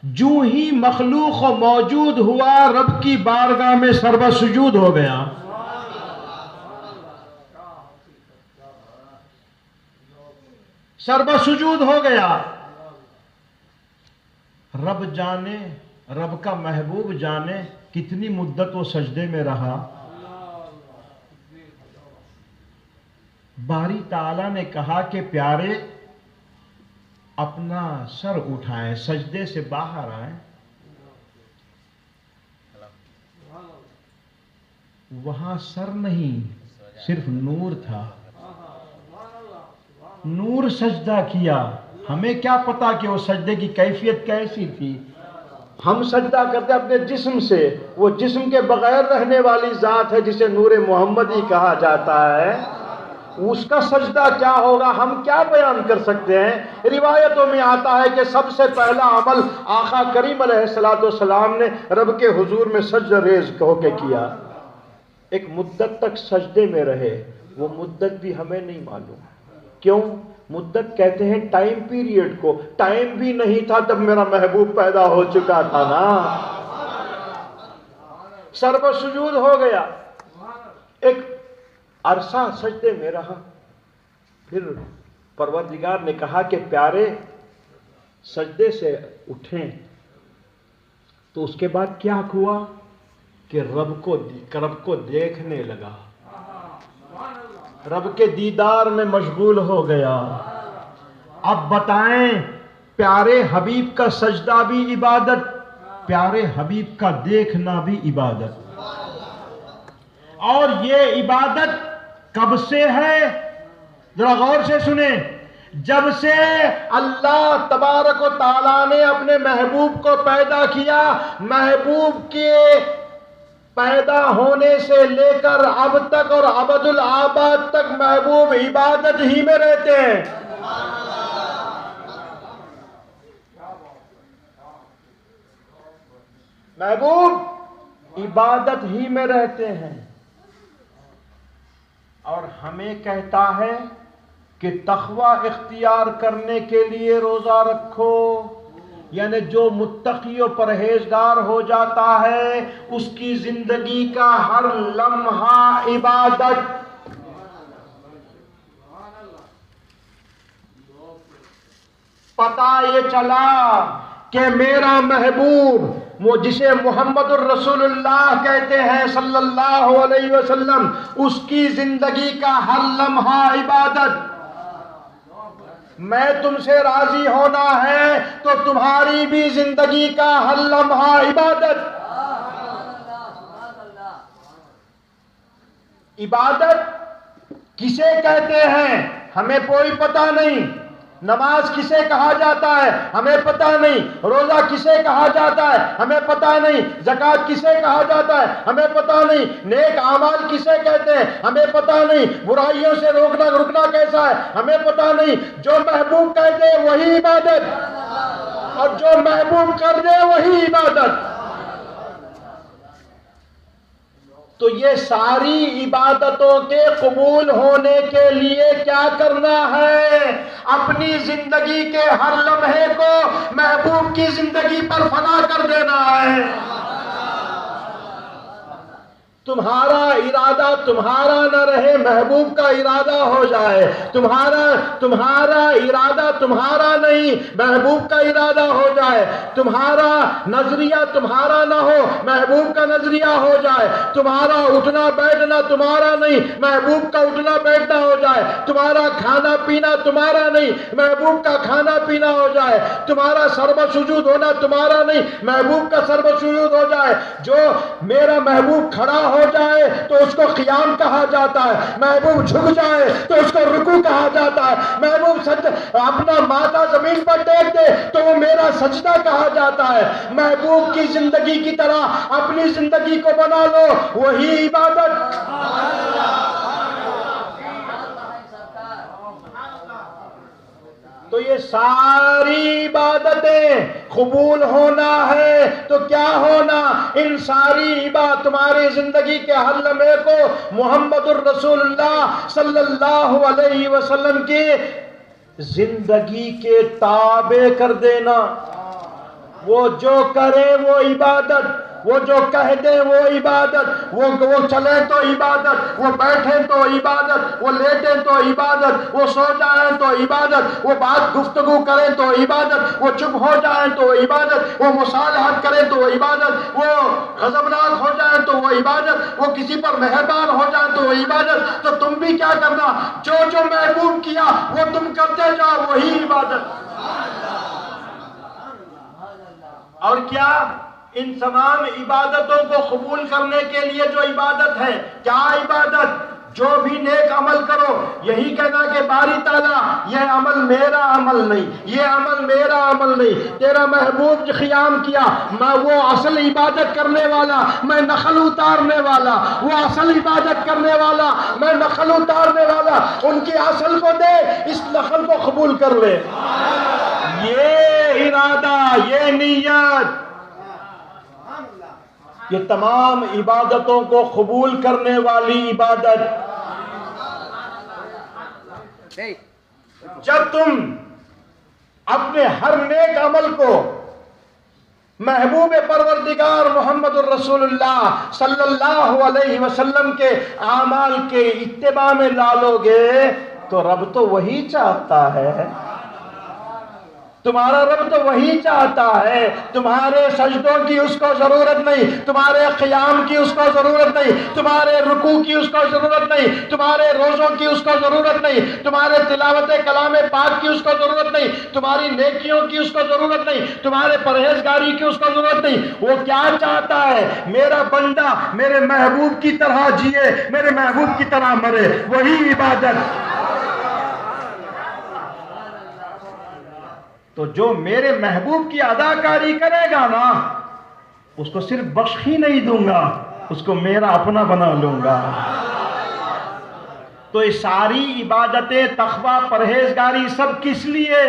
جو ہی مخلوق موجود ہوا رب کی بارگاہ میں سربہ سجود ہو گیا۔ سربہ سجود ہو گیا۔ رب جانے، رب کا محبوب جانے کتنی مدت وہ سجدے میں رہا۔ باری تعالیٰ نے کہا کہ پیارے اپنا سر اٹھائیں، سجدے سے باہر آئیں۔ وہاں سر نہیں، صرف نور تھا۔ نور سجدہ کیا۔ ہمیں کیا پتا کہ وہ سجدے کی کیفیت کیسی تھی؟ ہم سجدہ کرتے اپنے جسم سے، وہ جسم کے بغیر رہنے والی ذات ہے جسے نور محمدی کہا جاتا ہے۔ اس کا سجدہ کیا ہوگا ہم کیا بیان کر سکتے ہیں؟ روایتوں میں آتا ہے کہ سب سے پہلا عمل آقا کریم علیہ السلام نے رب کے حضور میں سجدہ ریز ہو کے کیا، ایک مدت تک سجدے میں رہے، وہ مدت بھی ہمیں نہیں معلوم۔ کیوں؟ مدت کہتے ہیں ٹائم پیریڈ کو، ٹائم بھی نہیں تھا تب میرا محبوب پیدا ہو چکا تھا نا، سرب سجود ہو گیا، ایک عرصہ سجدے میں رہا، پھر پروردگار نے کہا کہ پیارے سجدے سے اٹھیں، تو اس کے بعد کیا ہوا کہ رب کو دیکھنے لگا، رب کے دیدار میں مشغول ہو گیا۔ اب بتائیں، پیارے حبیب کا سجدہ بھی عبادت، پیارے حبیب کا دیکھنا بھی عبادت، اور یہ عبادت کب سے ہے؟ ذرا غور سے سنیں، جب سے اللہ تبارک و تعالیٰ نے اپنے محبوب کو پیدا کیا، محبوب کے پیدا ہونے سے لے کر اب تک اور ابد الآباد تک محبوب عبادت ہی میں رہتے ہیں۔ محبوب عبادت ہی میں رہتے ہیں، اور ہمیں کہتا ہے کہ تقوی اختیار کرنے کے لیے روزہ رکھو، یعنی جو متقی و پرہیزگار ہو جاتا ہے اس کی زندگی کا ہر لمحہ عبادت۔ پتہ یہ چلا کہ میرا محبوب، وہ جسے محمد الرسول اللہ کہتے ہیں صلی اللہ علیہ وسلم، اس کی زندگی کا ہر لمحہ عبادت۔ میں تم سے راضی ہونا ہے تو تمہاری بھی زندگی کا ہر لمحہ عبادت۔ عبادت کسے کہتے ہیں ہمیں کوئی پتہ نہیں، نماز کسے کہا جاتا ہے ہمیں پتہ نہیں، روزہ کسے کہا جاتا ہے ہمیں پتہ نہیں، زکوٰۃ کسے کہا جاتا ہے ہمیں پتہ نہیں، نیک اعمال کسے کہتے ہیں ہمیں پتہ نہیں، برائیوں سے رکنا کیسا ہے ہمیں پتہ نہیں۔ جو محبوب کہتے ہیں وہی عبادت، اور جو محبوب کر دے وہی عبادت۔ تو یہ ساری عبادتوں کے قبول ہونے کے لیے کیا کرنا ہے؟ اپنی زندگی کے ہر لمحے کو محبوب کی زندگی پر فنا کر دینا ہے۔ تمہارا ارادہ تمہارا نہ رہے، محبوب کا ارادہ ہو جائے، تمہارا ارادہ تمہارا نہیں، محبوب کا ارادہ ہو جائے، تمہارا نظریہ تمہارا نہ ہو، محبوب کا نظریہ ہو جائے، تمہارا اٹھنا بیٹھنا تمہارا نہیں، محبوب کا اٹھنا بیٹھنا ہو جائے، تمہارا کھانا پینا تمہارا نہیں، محبوب کا کھانا پینا ہو جائے، تمہارا سرب سجود ہونا تمہارا نہیں، محبوب کا سرب سجود ہو جائے۔ جو میرا محبوب کھڑا ہو جائے تو اس کو قیام کہا جاتا ہے، محبوب جھک جائے تو اس کو رکوع کہا جاتا ہے، محبوب اپنا ماتھا زمین پر ٹیک دے تو وہ میرا سجدہ کہا جاتا ہے۔ محبوب کی زندگی کی طرح اپنی زندگی کو بنا لو، وہی عبادت۔ تو یہ ساری عبادتیں قبول ہونا ہے تو کیا ہونا؟ ان ساری عبادت تمہاری زندگی کے ہر لمحے کو محمد الرسول اللہ صلی اللہ علیہ وسلم کی زندگی کے تابع کر دینا۔ وہ جو کرے وہ عبادت، وہ جو کہہ دے وہ عبادت، وہ چلے تو عبادت، وہ بیٹھیں تو عبادت، وہ لیٹیں تو عبادت، وہ سو جائیں تو عبادت، وہ بات گفتگو کریں تو عبادت، وہ چپ ہو جائیں تو عبادت، وہ مصالحت کریں تو عبادت، وہ غضبناک ہو جائیں تو وہ عبادت، وہ کسی پر مہربان ہو جائیں تو وہ عبادت۔ تو تم بھی کیا کرنا؟ جو جو محبوب کیا وہ تم کرتے جاؤ، وہی عبادت۔ اور کیا ان تمام عبادتوں کو قبول کرنے کے لیے جو عبادت ہے، کیا عبادت؟ جو بھی نیک عمل کرو یہی کہنا کہ باری تعالیٰ یہ عمل میرا عمل نہیں، یہ عمل میرا عمل نہیں، تیرا محبوب جو قیام کیا میں وہ اصل عبادت کرنے والا، میں نخل اتارنے والا، وہ اصل عبادت کرنے والا، میں نخل اتارنے والا، ان کی اصل کو دے، اس نخل کو قبول کر لے۔ یہ ارادہ، یہ نیت، یہ تمام عبادتوں کو قبول کرنے والی عبادت۔ جب تم اپنے ہر نیک عمل کو محبوب پروردگار محمد الرسول اللہ صلی اللہ علیہ وسلم کے اعمال کے اتباع میں ڈالو گے تو رب تو وہی چاہتا ہے، تمہارا رب تو وہی چاہتا ہے، تمہارے سجدوں کی اس کو ضرورت نہیں، تمہارے قیام کی اس کو ضرورت نہیں، تمہارے رکوع کی اس کو ضرورت نہیں، تمہارے روزوں کی اس کو ضرورت نہیں، تمہارے تلاوت کلام پاک کی اس کو ضرورت نہیں، تمہاری نیکیوں کی اس کو ضرورت نہیں، تمہارے پرہیزگاری کی اس کو ضرورت نہیں۔ وہ کیا چاہتا ہے؟ میرا بندہ میرے محبوب کی طرح جیے، میرے محبوب کی طرح مرے، وہی عبادت۔ تو جو میرے محبوب کی اداکاری کرے گا نا، اس کو صرف بخش ہی نہیں دوں گا، اس کو میرا اپنا بنا لوں گا۔ تو یہ ساری عبادتیں، تقویٰ، پرہیزگاری سب کس لیے؟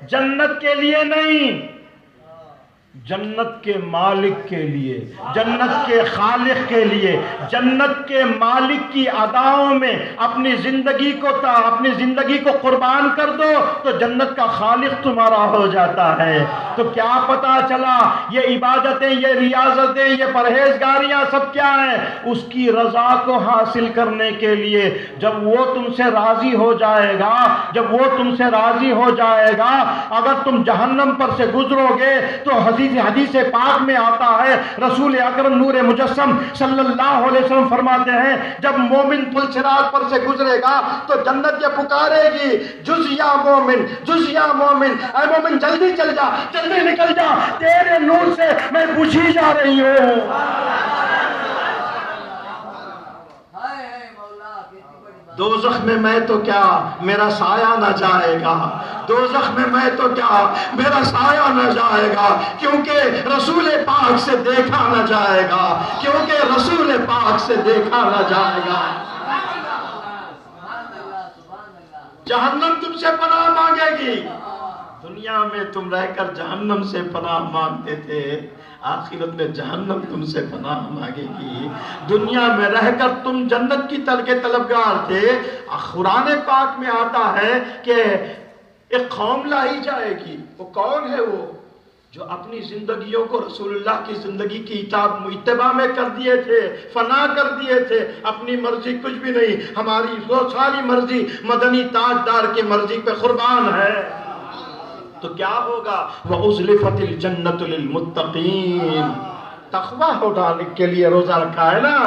جنت کے لیے نہیں، جنت کے مالک کے لیے، جنت کے خالق کے لیے، جنت کے مالک کی اداؤں میں اپنی زندگی کو قربان کر دو تو جنت کا خالق تمہارا ہو جاتا ہے۔ تو کیا پتا چلا یہ عبادتیں، یہ ریاضتیں، یہ پرہیزگاریاں سب کیا ہیں؟ اس کی رضا کو حاصل کرنے کے لیے۔ جب وہ تم سے راضی ہو جائے گا، جب وہ تم سے راضی ہو جائے گا، اگر تم جہنم پر سے گزرو گے تو حدیث پاک میں آتا ہے، رسول اکرم نور مجسم صلی اللہ علیہ وسلم فرماتے ہیں جب مومن پل صراط پر سے گزرے گا تو جنت یہ پکارے گی، جز یا مومن، جز یا مومن، اے مومن جلدی چل جا، جلدی نکل جا، تیرے نور سے میں بجھی جا رہی ہوں۔ دوزخ میں میں تو کیا میرا سایہ نہ جائے گا، دوزخ میں میں تو کیا میرا سایہ نہ جائے گا، کیونکہ رسول پاک سے دیکھا نہ جائے گا، کیونکہ رسول پاک سے دیکھا نہ جائے گا۔ جہنم تم سے پناہ مانگے گی، دنیا میں تم رہ کر جہنم سے پناہ مانگتے تھے، آخرت میں جہنم تم سے پناہ مانگے گی۔ دنیا میں رہ کر تم جنت کی طلبگار تھے، قرآن پاک میں آتا ہے کہ ایک قوم لائی جائے گی۔ وہ کون ہے؟ وہ جو اپنی زندگیوں کو رسول اللہ کی زندگی کی اتباع میں کر دیے تھے، فنا کر دیے تھے، اپنی مرضی کچھ بھی نہیں، ہماری ساری مرضی مدنی تاجدار کی مرضی پہ قربان ہے۔ تو کیا ہوگا؟ وَأُزْلِفَتِ الْجَنَّةُ لِلْمُتَّقِينَ۔ تقویٰ اٹھانے کے لیے روزہ رکھا ہے نا۔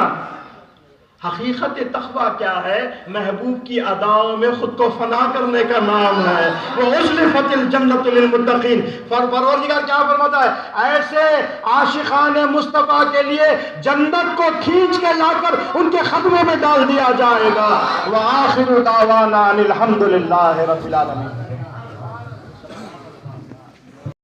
حقیقت تقویٰ کیا ہے؟ محبوب کی اداؤں میں خود کو فنا کرنے کا نام ہے۔ وَأُزْلِفَتِ الْجَنَّةُ لِلْمُتَّقِينَ۔ پروردگار کیا فرماتا ہے؟ ایسے عاشقان مصطفیٰ کے لیے جنت کو کھینچ کے لا کر ان کے قدموں میں ڈال دیا جائے گا۔ وَآخِرُ دَعْوَانَا أَنِ الْحَمْدُ لِلَّهِ رَبِّ الْعَالَمِينَ۔